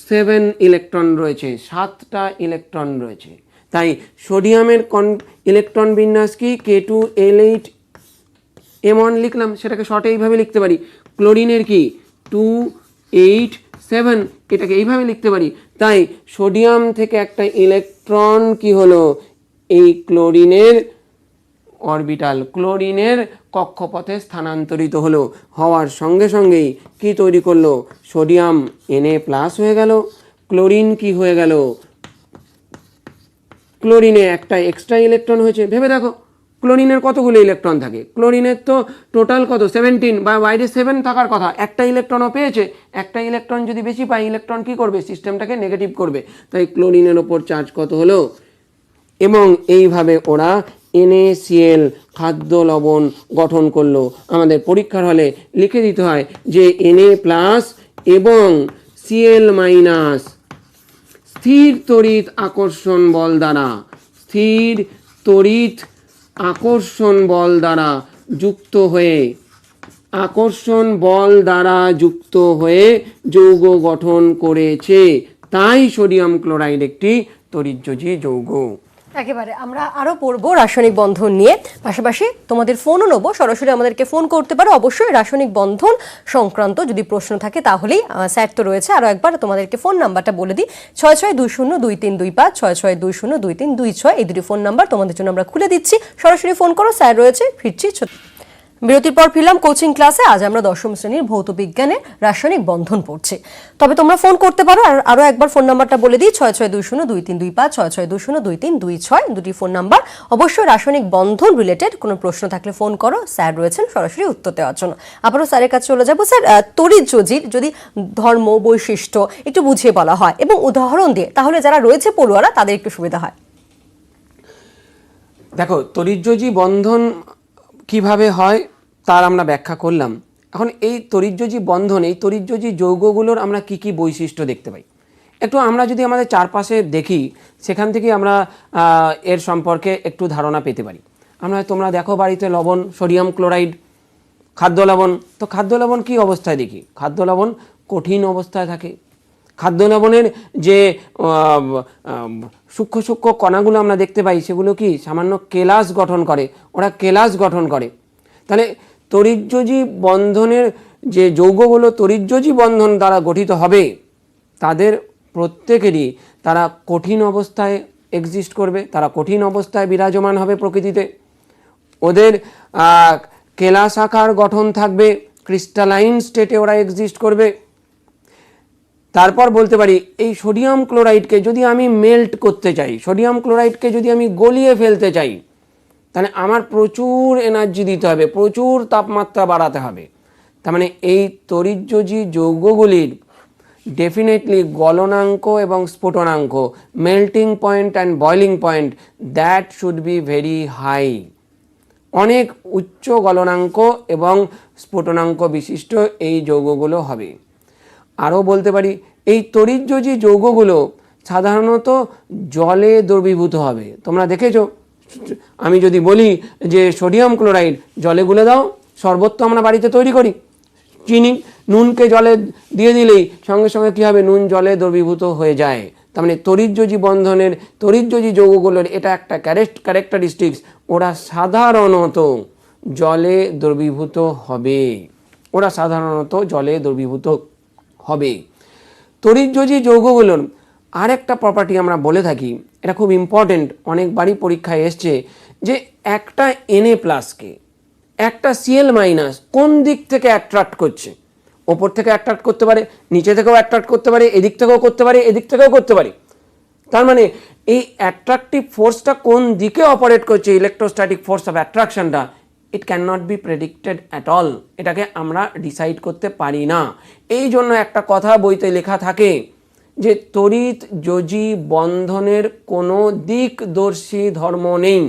7 ইলেকট্রন রয়েছে, 7টা ইলেকট্রন রয়েছে। তাই সোডিয়ামের ইলেকট্রন বিন্যাস কি, K2L8M1 লিখলাম, সেটাকে শর্টে এইভাবে লিখতে পারি। ক্লোরিনের কি 287, এটাকে এইভাবে লিখতে পারি। তাই সোডিয়াম থেকে একটা ইলেকট্রন কি হলো, এই ক্লোরিনের অরবিটাল ক্লোরিনের কক্ষপথে স্থানান্তরিত হলো, হওয়ার সঙ্গে সঙ্গেই কি তৈরি করলো, সোডিয়াম Na+ হয়ে গেল, ক্লোরিন কি হয়ে গেল, ক্লোরিনে একটা এক্সট্রা ইলেকট্রন হয়েছে। ভেবে দেখো ক্লোরিনের কতগুলো ইলেকট্রন থাকে, ক্লোরিনের তো টোটাল কত 17 বা বাইরে 7 থাকার কথা, একটা ইলেকট্রনও পেয়েছে। একটা ইলেকট্রন যদি বেশি পায়, ইলেকট্রন কি করবে, সিস্টেমটাকে নেগেটিভ করবে, তাই ক্লোরিনের ওপর চার্জ কত হলো। এবং এইভাবে ওরা NaCl খাদ্য লবণ গঠন করলো। আমাদের পরীক্ষার হলে লিখে দিতে হয় যে Na+ এবং Cl- স্থির তড়িৎ আকর্ষণ বল দ্বারা, স্থির তড়িৎ আকর্ষণ বল দ্বারা যুক্ত হয়ে, আকর্ষণ বল দ্বারা যুক্ত হয়ে যৌগ গঠন করেছে, তাই সোডিয়াম ক্লোরাইড একটি তড়িৎযোজী যৌগ। একেবারে আমরা আরো পড়বো রাসায়নিক বন্ধন নিয়ে, পাশাপাশি তোমাদের ফোনও নেবো, সরাসরি আমাদেরকে ফোন করতে পারো। অবশ্যই রাসায়নিক বন্ধন সংক্রান্ত যদি প্রশ্ন থাকে তাহলেই স্যার তো রয়েছে। আরো একবার তোমাদেরকে ফোন নাম্বারটা বলে দিই, 66202325, 66202326, এই দুটি ফোন নাম্বার তোমাদের জন্য আমরা খুলে দিচ্ছি। সরাসরি ফোন করো, স্যার রয়েছে। ফিরছি বিরতির পর ফিরলাম কোচিং ক্লাসে। আজ আমরা দশম শ্রেণীর ভৌত বিজ্ঞানের রাসায়নিক বন্ধন পড়ছি। তবে তোমরা ফোন করতে পারো, আর আরো একবার ফোন নাম্বারটা বলে দিই, 66202325, 66202326, দুটি ফোন নাম্বার। অবশ্যই রাসায়নিক বন্ধন রিলেটেড কোনো প্রশ্ন থাকলে ফোন করো, স্যার রয়েছেন সরাসরি উত্তর দেওয়ার জন্য। আবারও স্যারের কাছে চলে যাবো। স্যার, তড়িৎযোজীর যদি ধর্ম বৈশিষ্ট্য একটু বুঝিয়ে বলা হয় এবং উদাহরণ দিয়ে, তাহলে যারা রয়েছে পড়ুয়ারা তাদের একটু সুবিধা হয়। দেখো তড়িৎযোজী বন্ধন কিভাবে হয় তার আমরা ব্যাখ্যা করলাম। এখন এই তড়িৎযোজী বন্ধন, এই তড়িৎযোজী যৌগগুলোর আমরা কি কি বৈশিষ্ট্য দেখতে পাই, একটু আমরা যদি আমাদের চারপাশে দেখি, সেখান থেকে আমরা এর সম্পর্কে একটু ধারণা পেতে পারি। তোমরা দেখো বাড়িতে লবণ, সোডিয়াম ক্লোরাইড, খাদ্য লবণ। তো খাদ্য লবণ কী অবস্থায় দেখি, খাদ্য লবণ কঠিন অবস্থায় থাকে। খাদ্য লবণের যে সূক্ষ্ম সূক্ষ্ম কণাগুলো আমরা দেখতে পাই, সেগুলো কি সামান্য কেলাস গঠন করে, ওরা কেলাস গঠন করে। তাহলে তড়িৎযোজী বন্ধনের যে যৌগগুলো তড়িৎযোজী বন্ধন দ্বারা গঠিত হবে, তাদের প্রত্যেকেরই তারা কঠিন অবস্থায় এক্সিস্ট করবে, তারা কঠিন অবস্থায় বিরাজমান হবে প্রকৃতিতে। ওদের কেলাস আকার গঠন থাকবে, ক্রিস্টালাইন স্টেটে ওরা এক্সিস্ট করবে। তারপর বলতে পারি এই সোডিয়াম ক্লোরাইডকে যদি আমি মেল্ট করতে চাই, সোডিয়াম ক্লোরাইডকে যদি আমি গলিয়ে ফেলতে চাই, তাহলে আমার প্রচুর এনার্জি দিতে হবে, প্রচুর তাপমাত্রা বাড়াতে হবে। তার মানে এই তড়িৎযোজী যৌগগুলির ডেফিনেটলি গলনাঙ্ক এবং স্ফুটনাঙ্ক, melting point and boiling point, that should be very high. অনেক উচ্চ গলনাঙ্ক এবং স্ফুটনাঙ্ক বিশিষ্ট এই যৌগগুলো হবে। আরও বলতে পারি এই তড়িৎযোজী যৌগগুলো সাধারণত জলে দ্রবীভূত হবে। তোমরা দেখেছো, আমি যদি বলি যে সোডিয়াম ক্লোরাইড জলে গুলে দাও, শরবত তো আমরা বাড়িতে তৈরি করি, চিনি নুনকে জলে দিয়ে দিলেই সঙ্গে সঙ্গে কী হবে, নুন জলে দ্রবীভূত হয়ে যায়। তার মানে তড়িৎযোজী বন্ধনের, তড়িৎযোজী যৌগগুলোর এটা একটা ক্যারেক্টারিস্টিক্স, ওরা সাধারণত জলে দ্রবীভূত হবে, ওরা সাধারণত জলে দ্রবীভূত হবে। তড়িৎযোজী যৌগগুলোর আরেকটা প্রপার্টি আমরা বলে থাকি, এটা খুব ইম্পর্টেন্ট, অনেকবারই পরীক্ষায় এসছে, যে একটা Na+কে একটা Cl- কোন দিক থেকে অ্যাট্রাক্ট করছে। ওপর থেকে অ্যাট্রাক্ট করতে পারে, নিচে থেকেও অ্যাট্রাক্ট করতে পারে, এদিক থেকেও করতে পারে, এদিক থেকেও করতে পারে। তার মানে এই অ্যাট্রাকটিভ ফোর্সটা কোন দিকে অপারেট করছে, ইলেকট্রোস্ট্যাটিক ফোর্স অফ অ্যাট্রাকশনটা, it can not be predicted at all. এটাকে আমরা ডিসাইড করতে পারি না। এই জন্য একটা কথা বইতে লেখা থাকে যে তড়িৎযোজী বন্ধনের কোনো দিকদর্শী ধর্ম নেই,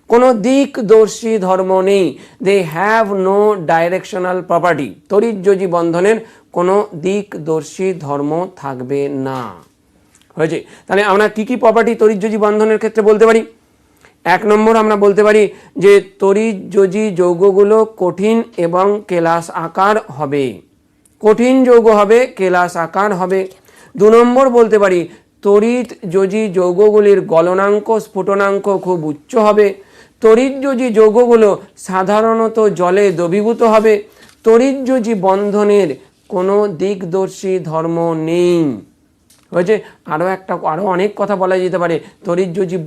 কোনো দিকদর্শী ধর্ম নেই। They have no directional property. তড়িৎযোজী বন্ধনের কোনো দিকদর্শী ধর্ম থাকবে না। হয়েছে? তাহলে আমরা কি কি প্রপার্টি তড়িৎযোজী বন্ধনের ক্ষেত্রে বলতে পারি? 1 নম্বর আমরা বলতে পারি যে তড়িৎযোজী যৌগগুলো কঠিন এবং কেলাস আকার হবে, কঠিন যৌগ হবে, কেলাস আকার হবে। 2 নম্বর বলতে পারি তড়িৎযোজী যৌগগুলির গলনাঙ্ক স্ফুটনাঙ্ক খুব উচ্চ হবে। তড়িৎযোজী যৌগগুলো সাধারণত জলে দ্রবীভূত হবে। তড়িৎযোজী বন্ধনের কোনো দিকদর্শী ধর্ম নেই। হয়েছে। আরও অনেক কথা বলা যেতে পারে। তড়িৎযোজী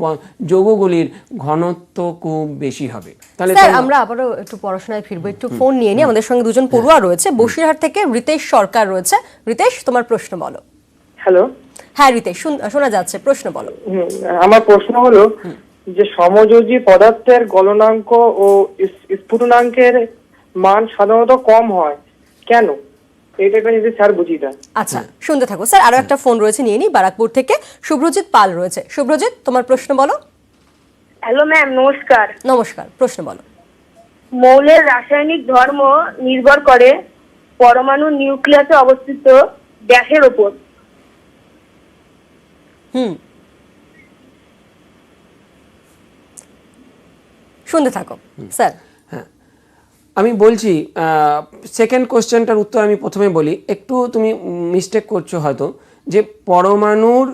যৌগগুলির ঘনত্ব খুব বেশি হবে। তাহলে স্যার আমরা আবারও একটু পড়াশোনায় ফিরবো, একটু ফোন নিয়ে নিই। আমাদের সঙ্গে দুজন পড়ুয়া রয়েছে, বসিরহাট থেকে রিতেশ সরকার রয়েছে। রিতেশ, তোমার প্রশ্ন বলো। হ্যালো। হ্যাঁ রিতেশ, শোনা যাচ্ছে, প্রশ্ন বলো। আমার প্রশ্ন হলো যে সমযোজী পদার্থের গলনাঙ্ক ও স্ফুটনাঙ্কের মান সাধারণত কম হয় কেন? এটা যদি স্যার বুঝিয়ে দেন। আচ্ছা, শুনতে থাকো স্যার। আরো একটা ফোন রয়েছে, নিয়ে নিই। বারাকপুর থেকে শুভ্রজিৎ পাল রয়েছে। শুভ্রজিৎ, তোমার প্রশ্ন বলো। হ্যালো ম্যাম, নমস্কার। নমস্কার, প্রশ্ন বলো। মৌলের রাসায়নিক ধর্ম নির্ভর করে পরমাণু নিউক্লিয়াসে অবস্থিত গ্যাসের উপর। শুনতে থাকো স্যার। আমি বলছি, সেকেন্ড কোশ্চেনটার উত্তর আমি প্রথমে বলি। একটু তুমি মিস্টেক করছো হয়তো, যে পরমাণুর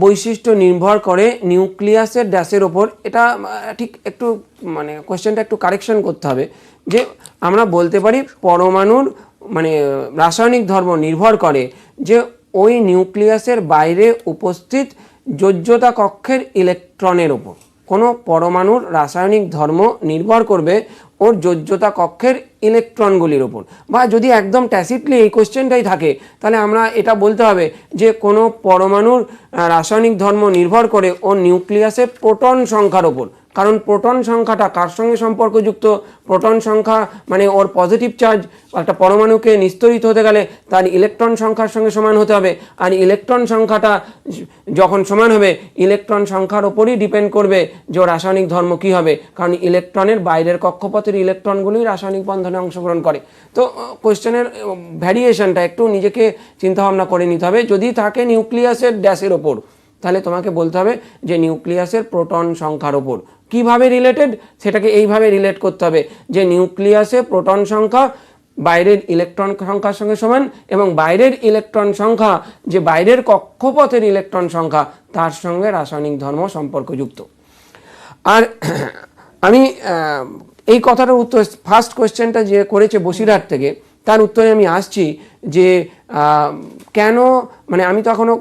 বৈশিষ্ট্য নির্ভর করে নিউক্লিয়াসের ড্যাশের ওপর। এটা ঠিক একটু মানে কোশ্চেনটা একটু কারেকশন করতে হবে। যে আমরা বলতে পারি পরমাণুর মানে রাসায়নিক ধর্ম নির্ভর করে যে ওই নিউক্লিয়াসের বাইরে উপস্থিত যোজ্যতা কক্ষের ইলেকট্রনের ওপর। কোনো পরমাণুর রাসায়নিক ধর্ম নির্ভর করবে ওর যোজ্যতা কক্ষের ইলেকট্রনগুলির ওপর। বা যদি একদম ট্যাসিটলি এই কোশ্চেনটাই থাকে, তাহলে আমরা এটা বলতে হবে যে কোনো পরমাণুর রাসায়নিক ধর্ম নির্ভর করে ওর নিউক্লিয়াসের প্রোটন সংখ্যার ওপর। কারণ প্রোটন সংখ্যাটা কার সঙ্গে সম্পর্কযুক্ত? প্রোটন সংখ্যা মানে ওর পজিটিভ চার্জ। একটা পরমাণুকে নিস্তরিত হতে গেলে তার ইলেকট্রন সংখ্যার সঙ্গে সমান হতে হবে। আর ইলেকট্রন সংখ্যাটা যখন সমান হবে, ইলেকট্রন সংখ্যার ওপরই ডিপেন্ড করবে যে ওর রাসায়নিক ধর্ম কী হবে। কারণ ইলেকট্রনের বাইরের কক্ষপথের ইলেকট্রনগুলি রাসায়নিক বন্ধনে অংশগ্রহণ করে। তো কোশ্চেনের ভ্যারিয়েশনটা একটু নিজেকে চিন্তাভাবনা করে নিতে হবে। যদি থাকে নিউক্লিয়াসের ড্যাশের ওপর, তাহলে তোমাকে বলতে হবে যে নিউক্লিয়াসের প্রোটন সংখ্যার ওপর। কিভাবে রিলেটেড সেটাকে এইভাবে রিলেট করতে হবে যে নিউক্লিয়াসে প্রোটন সংখ্যা বাইরের ইলেকট্রন সংখ্যার সঙ্গে সমান, এবং বাইরের ইলেকট্রন সংখ্যা যে বাইরের কক্ষপথের ইলেকট্রন সংখ্যা তার সঙ্গে রাসায়নিক ধর্ম সম্পর্কযুক্ত। আর আমি এই কথাটার উত্তর, ফার্স্ট কোয়েশ্চেনটা যে করেছে বসিরহাট থেকে, তার উত্তরে আমি আসছি যে কেন মানে আমি তো এখনও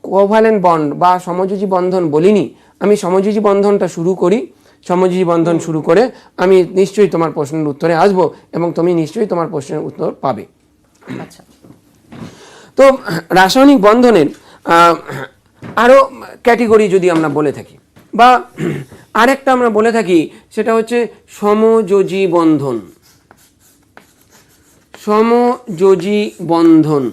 কোভ্যালেন্ট বন্ড বা সমযোজী বন্ধন বলিনি। আমি সমযোজী বন্ধনটা শুরু করি। সমযোজী বন্ধন শুরু করে আমি নিশ্চয়ই তোমার প্রশ্নের উত্তরে আসব এবং তুমি নিশ্চয়ই তোমার প্রশ্নের উত্তর পাবে। আচ্ছা, তো রাসায়নিক বন্ধনের আরও ক্যাটেগরি যদি আমরা বলে থাকি, বা আরেকটা আমরা বলে থাকি, সেটা হচ্ছে সমযোজী বন্ধন। সমযোজী বন্ধন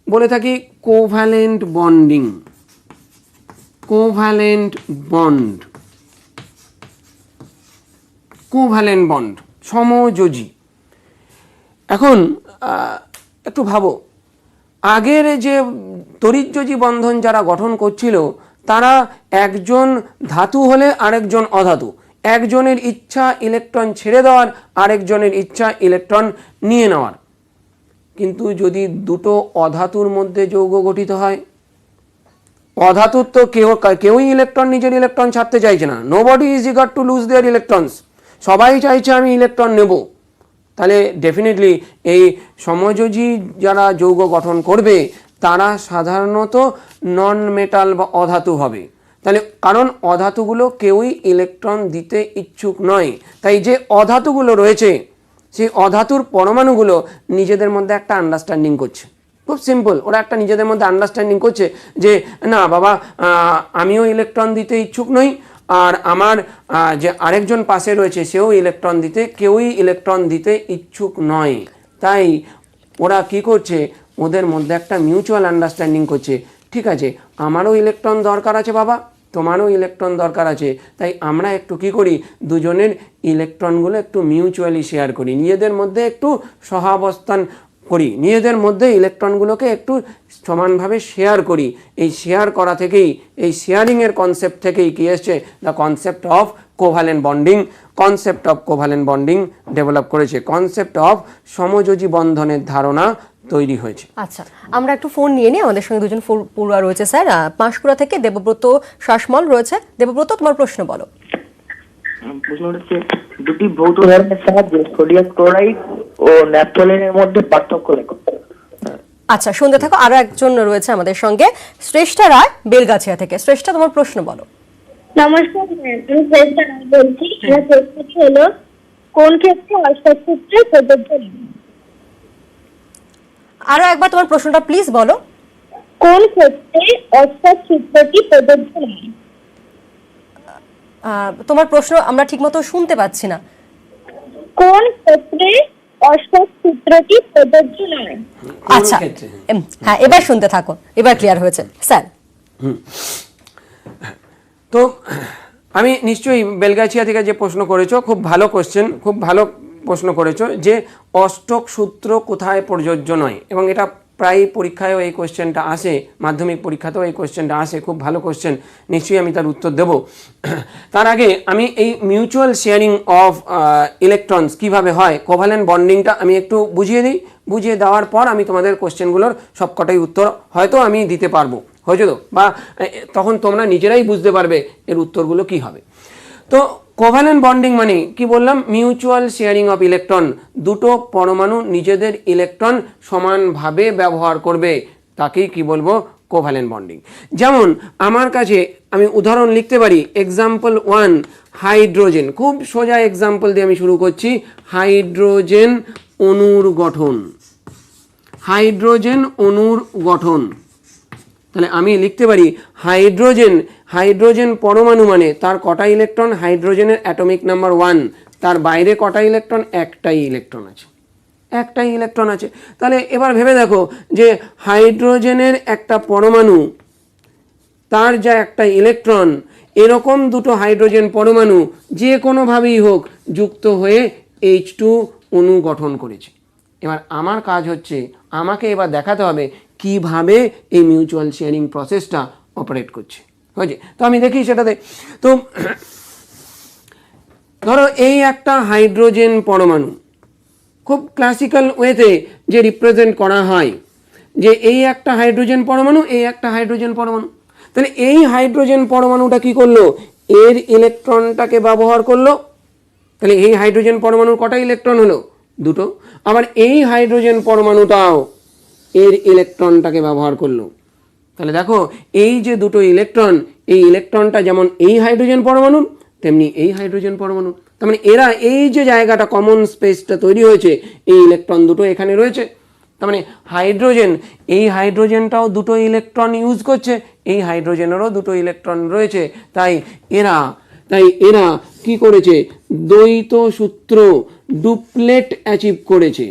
বলে থাকি covalent bonding. Covalent bond, covalent bond, সমযোজী। এখন একটু ভাবো, আগের যে তড়িৎযোজী বন্ধন যারা গঠন করছিল, তারা একজন ধাতু হলে আরেকজন অধাতু। একজনের ইচ্ছা ইলেকট্রন ছেড়ে দেওয়ার, আরেকজনের ইচ্ছা ইলেকট্রন নিয়ে নেওয়ার। কিন্তু যদি দুটো অধাতুর মধ্যে যৌগ গঠিত হয়, অধাতুর তো কেউই ইলেকট্রন নিজের ইলেকট্রন ছাড়তে চাইছে না। Nobody is eager to lose there electrons. সবাই চাইছে আমি ইলেকট্রন নেব। তাহলে ডেফিনেটলি এই সমযোজী যারা যৌগ গঠন করবে তারা সাধারণত নন মেটাল বা অধাতু হবে। তাহলে কারণ অধাতুগুলো কেউই ইলেকট্রন দিতে ইচ্ছুক নয়। তাই যে অধাতুগুলো রয়েছে সেই অধাতুর পরমাণুগুলো নিজেদের মধ্যে একটা আন্ডারস্ট্যান্ডিং করছে। খুব সিম্পল, ওরা একটা নিজেদের মধ্যে আন্ডারস্ট্যান্ডিং করছে যে না বাবা, আমিও ইলেকট্রন দিতে ইচ্ছুক নই, আর আমার যে আরেকজন পাশে রয়েছে সেও ইলেকট্রন দিতে, কেউই ইলেকট্রন দিতে ইচ্ছুক নয়। তাই ওরা কি করছে, ওদের মধ্যে একটা মিউচুয়াল আন্ডারস্ট্যান্ডিং করছে। ঠিক আছে, আমারও ইলেকট্রন দরকার আছে বাবা, তোমারও ইলেকট্রন দরকার আছে। তাই আমরা একটু কি করি, দুজনের ইলেকট্রনগুলো একটু মিউচুয়ালি শেয়ার করি, নিজেদের মধ্যে একটু সহাবস্থান করি, নিজেদের মধ্যে ইলেকট্রনগুলোকে একটু সমানভাবে শেয়ার করি। এই শেয়ার করা থেকেই, এই শেয়ারিংয়ের কনসেপ্ট থেকেই কি এসছে, the concept of covalent bonding. Concept of covalent bonding develop করেছে, কনসেপ্ট অফ সমযোজী বন্ধনের ধারণা তৈরি হয়েছে। আচ্ছা, আমরা একটু ফোন নিয়ে নিই। আমাদের সঙ্গে দুজন পড়ুয়া রয়েছে স্যার। পাঁশকুড়া থেকে দেবব্রত শাসমল রয়েছে। দেবব্রত, তোমার প্রশ্ন বলো। প্রশ্ন হচ্ছে দুটি ভৌত ধর্মের সাহায্যে সোডিয়াম ক্লোরাইড ও ন্যাপথলিনের মধ্যে পার্থক্য লেখো। আচ্ছা, শুনতে থাকো। আরো একজন রয়েছে আমাদের সঙ্গে, শ্রেষ্ঠা রায়, বেলগাছিয়া থেকে। শ্রেষ্ঠা, তোমার প্রশ্ন বলো। নমস্কার ম্যাম, আমি শ্রেষ্ঠা রায় বলছি। আমার প্রশ্নটি হলো, কোন ক্ষেত্রে অষ্টক সূত্রের প্রযোজ্য নয়? আরো একবার তোমার প্রশ্নটা প্লিজ বলো। কোন ক্ষেত্রে অষ্টক সূত্রটি প্রযোজ্য নয়? তোমার প্রশ্ন আমরা ঠিকমতো শুনতে পাচ্ছি না। কোন ক্ষেত্রে অষ্টক সূত্রটি প্রযোজ্য নয়? আচ্ছা, ক্ষেত্রে? হ্যাঁ, এবার শুনতে থাকো, এবার ক্লিয়ার হয়েছে স্যার। তো আমি নিশ্চয়ই বেলগাছিয়া থেকে যে প্রশ্ন করেছো, খুব ভালো কোশ্চেন, খুব ভালো প্রশ্ন করেছো যে অষ্টক সূত্র কোথায় প্রযোজ্য নয়, এবং এটা প্রায় পরীক্ষায়ও এই কোশ্চেনটা আসে, মাধ্যমিক পরীক্ষাতেও এই কোশ্চেনটা আসে। খুব ভালো কোশ্চেন, নিশ্চয়ই আমি তার উত্তর দেব। তার আগে আমি এই মিউচুয়াল শেয়ারিং অফ ইলেকট্রনস কীভাবে হয়, কোভ্যালেন্ট বন্ডিংটা আমি একটু বুঝিয়ে দিই। বুঝিয়ে দেওয়ার পর আমি তোমাদের কোশ্চেনগুলোর সবকটাই উত্তর হয়তো আমি দিতে পারবো, হয়েছে তো, বা তখন তোমরা নিজেরাই বুঝতে পারবে এর উত্তরগুলো কি হবে। তো কোভ্যালেন্ট বন্ডিং মানে কি বললাম? মিউচুয়াল শেয়ারিং অফ ইলেকট্রন, দুটো পরমাণু নিজেদের ইলেকট্রন সমানভাবে ব্যবহার করবে, তাকেই কি বলবো? Covalent bonding. যেমন আমার কাছে আমি উদাহরণ লিখতে পারি, এক্সাম্পল 1, হাইড্রোজেন। খুব সোজা এক্সাম্পল দিয়ে আমি শুরু করছি। হাইড্রোজেন অণুর গঠন, হাইড্রোজেন অণুর গঠন। তাহলে আমি লিখতে পারি হাইড্রোজেন পরমাণু মানে তার কটা ইলেকট্রন? হাইড্রোজেনের অ্যাটমিক নাম্বার 1, তার বাইরে কটা ইলেকট্রন? একটাই ইলেকট্রন আছে, একটাই ইলেকট্রন আছে। তাহলে এবার ভেবে দেখো যে হাইড্রোজেনের একটা পরমাণু, তার যা একটা ইলেকট্রন, এরকম দুটো হাইড্রোজেন পরমাণু যে কোনোভাবেই হোক যুক্ত হয়ে H2 অণু গঠন করেছে। এবার আমার কাজ হচ্ছে, আমাকে এবার দেখাতে হবে কিভাবে এই মিউচুয়াল শেয়ারিং প্রসেসটা অপারেট করছে, হয়েছে? তো আমি দেখি সেটাতে। তো ধরো এই একটা হাইড্রোজেন পরমাণু, খুব ক্লাসিক্যাল ওয়েতে যে রিপ্রেজেন্ট করা হয় যে এই একটা হাইড্রোজেন পরমাণু, এই একটা হাইড্রোজেন পরমাণু। তাহলে এই হাইড্রোজেন পরমাণুটা কি করলো? এর ইলেকট্রনটাকে ব্যবহার করলো। তাহলে এই হাইড্রোজেন পরমাণুর কটা ইলেকট্রন হলো? দুটো। আবার এই হাইড্রোজেন পরমাণুটাও এর ইলেকট্রনটাকে ব্যবহার করলো। তাহলে দেখো এই যে দুটো ইলেকট্রন, এই ইলেকট্রনটা যেমন এই হাইড্রোজেন পরমাণু তেমনি এই হাইড্রোজেন পরমাণু। তার মানে এরা এই যে জায়গাটা, কমন স্পেসটা তৈরি হয়েছে, এই ইলেকট্রন দুটো এখানে রয়েছে। তার মানে হাইড্রোজেন, এই হাইড্রোজেনটাও দুটো ইলেকট্রন ইউজ করছে, এই হাইড্রোজেনেরও দুটো ইলেকট্রন রয়েছে। তাই এরা কি করেছে? দ্বৈত সূত্র, ডুপ্লেট অ্যাচিভ করেছে।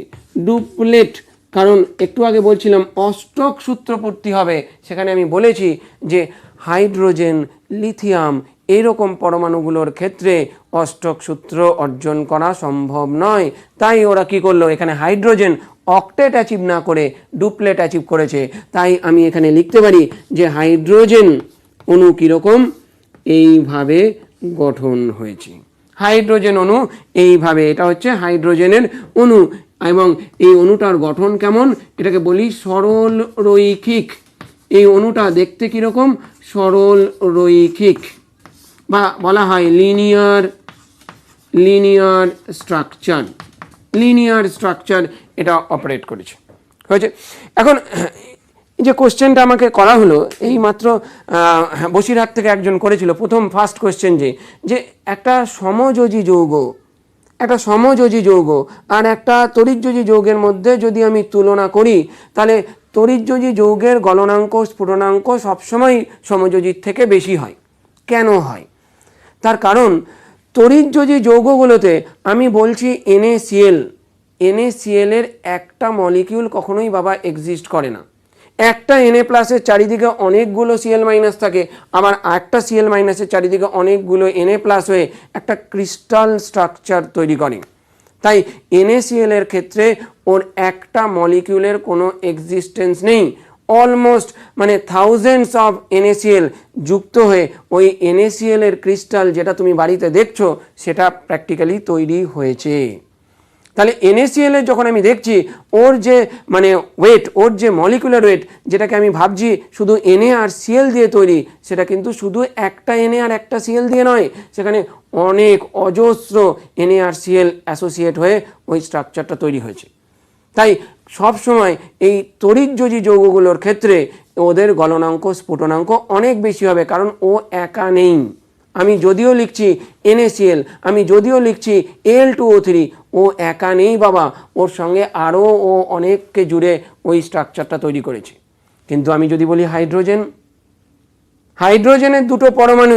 ডুপ্লেট, কারণ একটু আগে বলছিলাম অষ্টক সূত্র পূর্তি হবে, সেখানে আমি বলেছি যে হাইড্রোজেন, লিথিয়াম এইরকম পরমাণুগুলোর ক্ষেত্রে অষ্টক সূত্র অর্জন করা সম্ভব নয়। তাই ওরা কি করলো? এখানে হাইড্রোজেন অক্টেট অ্যাচিভ না করে ডুপ্লেট অ্যাচিভ করেছে। তাই আমি এখানে লিখতে পারি যে হাইড্রোজেন অণু কীরকম? এইভাবে গঠন হয়েছে। হাইড্রোজেন অণু এইভাবে, এটা হচ্ছে হাইড্রোজেনের অণু। এবং এই অণুটার গঠন কেমন? এটাকে বলি সরল রৈখিক। এই অণুটা দেখতে কীরকম? সরল রৈখিক, বা বলা হয় লিনিয়ার স্ট্রাকচার। লিনিয়ার স্ট্রাকচার এটা অপারেট করেছে, হয়েছে? এখন যে কোশ্চেনটা আমাকে করা হলো, এই মাত্র বসিরহাট থেকে একজন করেছিল, ফার্স্ট কোশ্চেন যে একটা সমযোজী যৌগ আর একটা তড়িৎযোজী যৌগের মধ্যে যদি আমি তুলনা করি, তাহলে তড়িৎযোজী যৌগের গলনাঙ্ক, স্ফুটনাঙ্ক সবসময় সমযোজীর থেকে বেশি হয়। কেন হয়? তার কারণ তড়িৎযোজী যৌগগুলোতে আমি বলছি NaCl এর একটা মলিকিউল কখনোই বাবা এক্সিস্ট করে না। একটা Na+ এর চারিদিকে অনেকগুলো Cl- থাকে, আবার একটা Cl- এর চারিদিকে অনেকগুলো Na+ হয়ে একটা ক্রিস্টাল স্ট্রাকচার তৈরি করে। তাই NaCl এর ক্ষেত্রে ওর একটা মলিকিউলের কোনো এক্সিস্টেন্স নেই। অলমোস্ট মানে থাউজেন্ডস অফ NaCl যুক্ত হয়ে ওই NaCl এর ক্রিস্টাল যেটা তুমি বাড়িতে দেখছো, সেটা প্র্যাকটিক্যালি তৈরি হয়েছে। তাহলে NaCl এর যখন আমি দেখছি ওর যে মানে ওয়েট, ওর যে মলিকুলার ওয়েট, যেটাকে আমি ভাবছি শুধু Na আর Cl দিয়ে তৈরি, সেটা কিন্তু শুধু একটা Na আর একটা Cl দিয়ে নয়, সেখানে অনেক অজস্র Na আর Cl অ্যাসোসিয়েট হয়ে ওই স্ট্রাকচারটা তৈরি হয়েছে। তাই সব সময় এই তড়িৎযোজী যৌগগুলোর ক্ষেত্রে ওদের গলনাঙ্ক স্ফুটনাঙ্ক অনেক বেশি হবে, কারণ ও একা নেই। আমি যদিও লিখছি NaCl, আমি যদিও লিখছি Al2O3, ও একা নেই বাবা, ওর সঙ্গে আরও ও অনেককে জুড়ে ওই স্ট্রাকচারটা তৈরি করেছে। কিন্তু আমি যদি বলি হাইড্রোজেন, হাইড্রোজেনের দুটো পরমাণু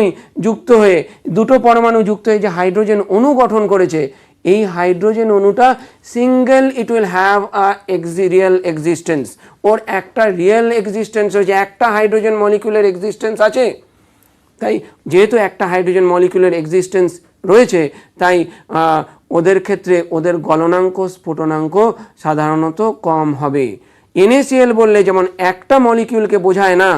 যুক্ত হয়ে যে হাইড্রোজেন অণু গঠন করেছে, এই হাইড্রোজেন অণুটা single, it will have a real existence. ওর একটা রিয়েল এক্সিস্টেন্স রয়েছে, একটা হাইড্রোজেন মলিকুলের এক্সিস্টেন্স আছে। তাই যেহেতু একটা হাইড্রোজেন মলিকুলের এক্সিস্টেন্স রয়েছে, তাই ওদের ক্ষেত্রে ওদের গলনাঙ্ক স্ফুটনাঙ্ক সাধারণত কম হবে। NaCl বললে যেমন একটা মলিকিউলকে বোঝায় না,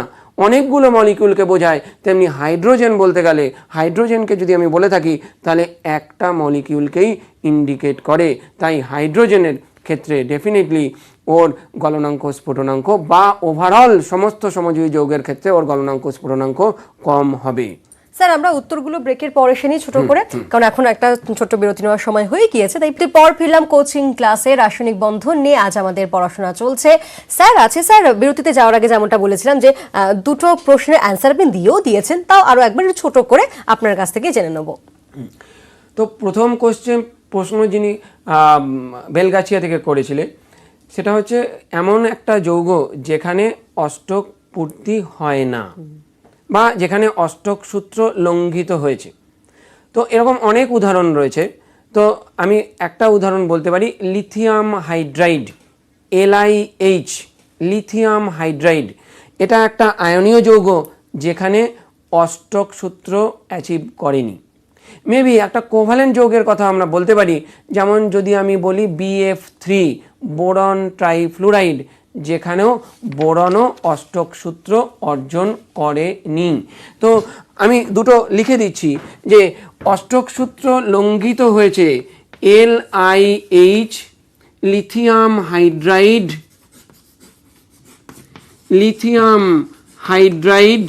অনেকগুলো মলিকিউলকে বোঝায়, তেমনি হাইড্রোজেন বলতে গেলে, হাইড্রোজেনকে যদি আমি বলে থাকি তাহলে একটা মলিকিউলকেই ইন্ডিকেট করে। তাই হাইড্রোজেনের ক্ষেত্রে ডেফিনেটলি ওর গলনাঙ্ক স্ফুটনাঙ্ক বা ওভারঅল সমস্ত সমযোজী যৌগের ক্ষেত্রে ওর গলনাঙ্ক স্ফুটনাঙ্ক কম হবে। স্যার আমরা উত্তরগুলো ব্রেকের পর এসে নিই ছোট করে, কারণ এখন একটা ছোট্ট বিরতি নেওয়ার সময় হয়ে গিয়েছে। তাই একটু পর ফিরলাম কোচিং ক্লাসে। রাসায়নিক বন্ধন নিয়ে আজ আমাদের পড়াশোনা চলছে। স্যার বিরতিতে যাওয়ার আগে যেমনটা বলেছিলাম যে দুটো প্রশ্নের অ্যান্সার আপনি দিয়েছেন, তাও আরো একবার একটু ছোট করে আপনার কাছ থেকে জেনে নেব। তো প্রথম প্রশ্ন যিনি বেলগাছিয়া থেকে করেছিলেন, সেটা হচ্ছে এমন একটা যৌগ যেখানে অষ্টক পূর্তি হয় না বা যেখানে অষ্টক সূত্র লঙ্ঘিত হয়েছে। তো এরকম অনেক উদাহরণ রয়েছে। তো আমি একটা উদাহরণ বলতে পারি, lithium hydride, LiH, lithium hydride. এটা একটা আয়নীয় যৌগ যেখানে অষ্টক সূত্র অ্যাচিভ করেনি। মেবি একটা কোভ্যালেন্ট যৌগের কথা আমরা বলতে পারি, যেমন যদি আমি বলি BF3, বোরন ট্রাইফ্লুরাইড, যেখানেও বোরনও অষ্টক সূত্র অর্জন করেনি। তো আমি দুটো লিখে দিচ্ছি যে অষ্টক সূত্র লঙ্ঘিত হয়েছে LiH, lithium hydride, lithium hydride,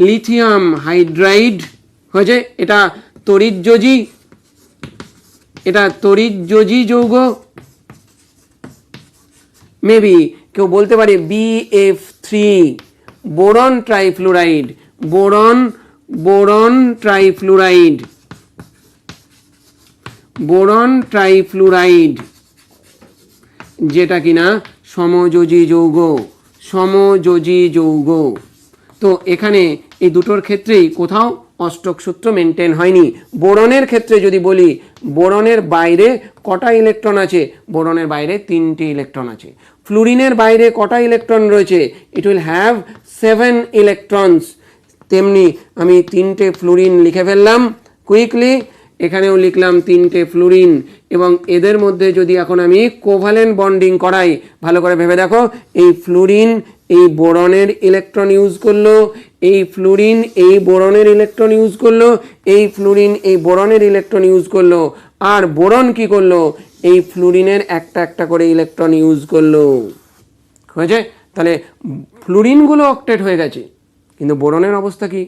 lithium hydride হয়েছে। এটা তড়িৎযোজী যৌগ। মেবি কেউ বলতে পারে BF3, boron trifluoride, boron trifluoride, যেটা কিনা সমযোজী যৌগ। তো এখানে এই দুটোর ক্ষেত্রেই কোথাও অষ্টক সূত্র মেনটেন হয়নি। বোরনের ক্ষেত্রে যদি বলি, বোরনের বাইরে কটা ইলেকট্রন আছে? বোরনের বাইরে 3টি ইলেকট্রন আছে। ফ্লুরিনের বাইরে কটা ইলেকট্রন রয়েছে? ইট উইল হ্যাভ 7 ইলেকট্রনস। তেমনি আমি 3টে ফ্লুরিন লিখে ফেললাম কুইকলি, এখানেও লিখলাম 3টে ফ্লুরিন। এবং এদের মধ্যে যদি এখন আমি কোভ্যালেন্ট বন্ডিং করাই, ভালো করে ভেবে দেখো, এই ফ্লুরিন এই বোরনের ইলেকট্রন ইউজ করলো, এই ফ্লুরিন এই বোরনের ইলেকট্রন ইউজ করলো, এই ফ্লুরিন এই বোরনের ইলেকট্রন ইউজ করলো, আর বোরন কি করলো? এই ফ্লুরিনের একটা একটা করে ইলেকট্রন ইউজ করলো। হয়েছে? তাহলে ফ্লুরিনগুলো অক্টেট হয়ে গেছে, কিন্তু বোরনের অবস্থা কি?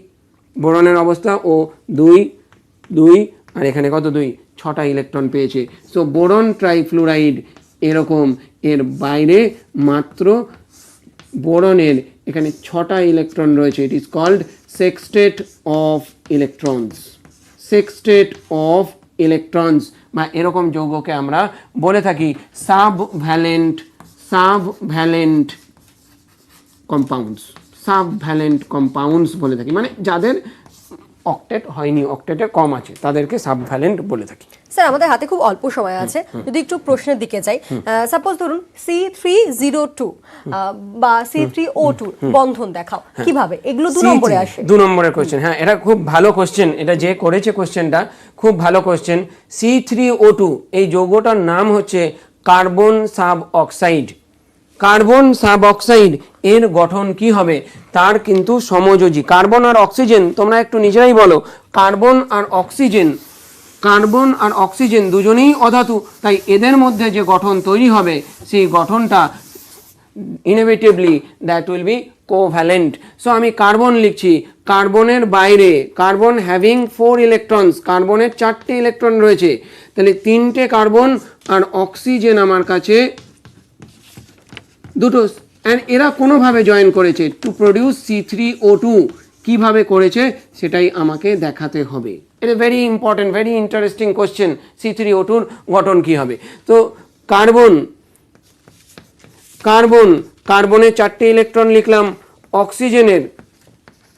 বোরনের অবস্থা ও 2 আর এখানে কত 2, 6টা ইলেকট্রন পেয়েছে। সো বোরন ট্রাইফ্লুরাইড এরকম, এর বাইরে মাত্র বোরনের এখানে 6টা ইলেকট্রন রয়েছে। It is called sextet of electrons, বা এরকম যৌগকে আমরা বলে থাকি সাবভ্যালেন্ট কম্পাউন্ডস বলে থাকি, মানে যাদের অক্টেট হয়নি, অক্টেটে কম আছে, তাদেরকে সাবভ্যালেন্ট বলে থাকি। স্যার আমাদের হাতে খুব অল্প সময় আছে, যদি একটু প্রশ্নের দিকে যাই। সাপোজ ধরুন C302 বা C3O2 বন্ধন দেখাও, কিভাবে? এগুলো 2 নম্বরে আসে। 2 নম্বরের কোশ্চেন। হ্যাঁ, এটা খুব ভালো কোশ্চেন। এটা যে করেছে কোশ্চেনটা খুব ভালো কোশ্চেন। C3O2 এই যৌগটার নাম হচ্ছে carbon sub oxide. Carbon sub oxide এর গঠন কি হবে? তার কিন্তু সমযোজী কার্বন আর অক্সিজেন, তোমরা একটু নিজেরাই বলো, কার্বন আর অক্সিজেন দুজনেই অধাতু, তাই এদের মধ্যে যে গঠন তৈরি হবে সেই গঠনটা inevitably that will be covalent. So আমি কার্বন লিখছি, কার্বনের বাইরে কার্বন হ্যাভিং 4 ইলেকট্রনস, কার্বনের 4টে ইলেকট্রন রয়েছে, তাহলে 3টে কার্বন আর অক্সিজেন আমার কাছে দুটো, অ্যান্ড এরা কোনোভাবে জয়েন করেছে টু প্রডিউস C3O2, কিভাবে করেছে সেটাই আমাকে দেখাতে হবে। এটা very important, very interesting question, C3O2 গঠন কি হবে। তো কার্বনের 4টে ইলেকট্রন লিখলাম, অক্সিজেনের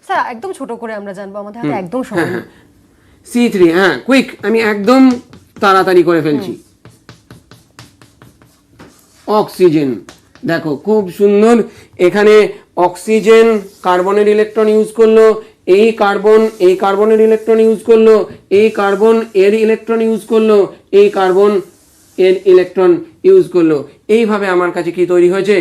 স্যার একদম ছোট করে আমরা জানবো, আমাদের হাতে একদম সময় নেই। C3, হ্যাঁ কুইক, আমি একদম তাড়াতাড়ি করে ফেলছি। অক্সিজেন, দেখো খুব সুন্দর, এখানে অক্সিজেন কার্বনের ইলেকট্রন ইউজ করলো, এই কার্বনের ইলেকট্রন ইউজ করলো, এই কার্বন এর ইলেকট্রন ইউজ করলো, এই কার্বন এর ইলেকট্রন ইউজ করলো। এইভাবে আমার কাছে কি তৈরি হয়েছে,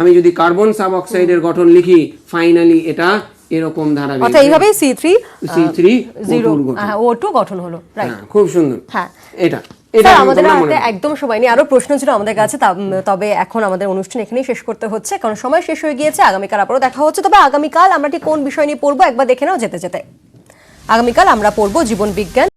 আমি যদি কার্বন সাব অক্সাইডের গঠন লিখি, ফাইনালি এটা এরকম ধারাবাহিক, অর্থাৎ এইভাবেই C3O2 গঠন হলো, রাইট? খুব সুন্দর। হ্যাঁ, এটা স্যার আমাদের হাতে একদম সময় নেই, আরো প্রশ্ন ছিল আমাদের কাছে, তবে এখন আমাদের অনুষ্ঠান এখানেই শেষ করতে হচ্ছে কারণ সময় শেষ হয়ে গিয়েছে। আগামীকাল আবারও দেখা হচ্ছে, তবে আগামীকাল আমরা ঠিক কোন বিষয় নিয়ে পড়বো একবার দেখে নাও যেতে যেতে। আগামীকাল আমরা পড়বো জীবন বিজ্ঞান।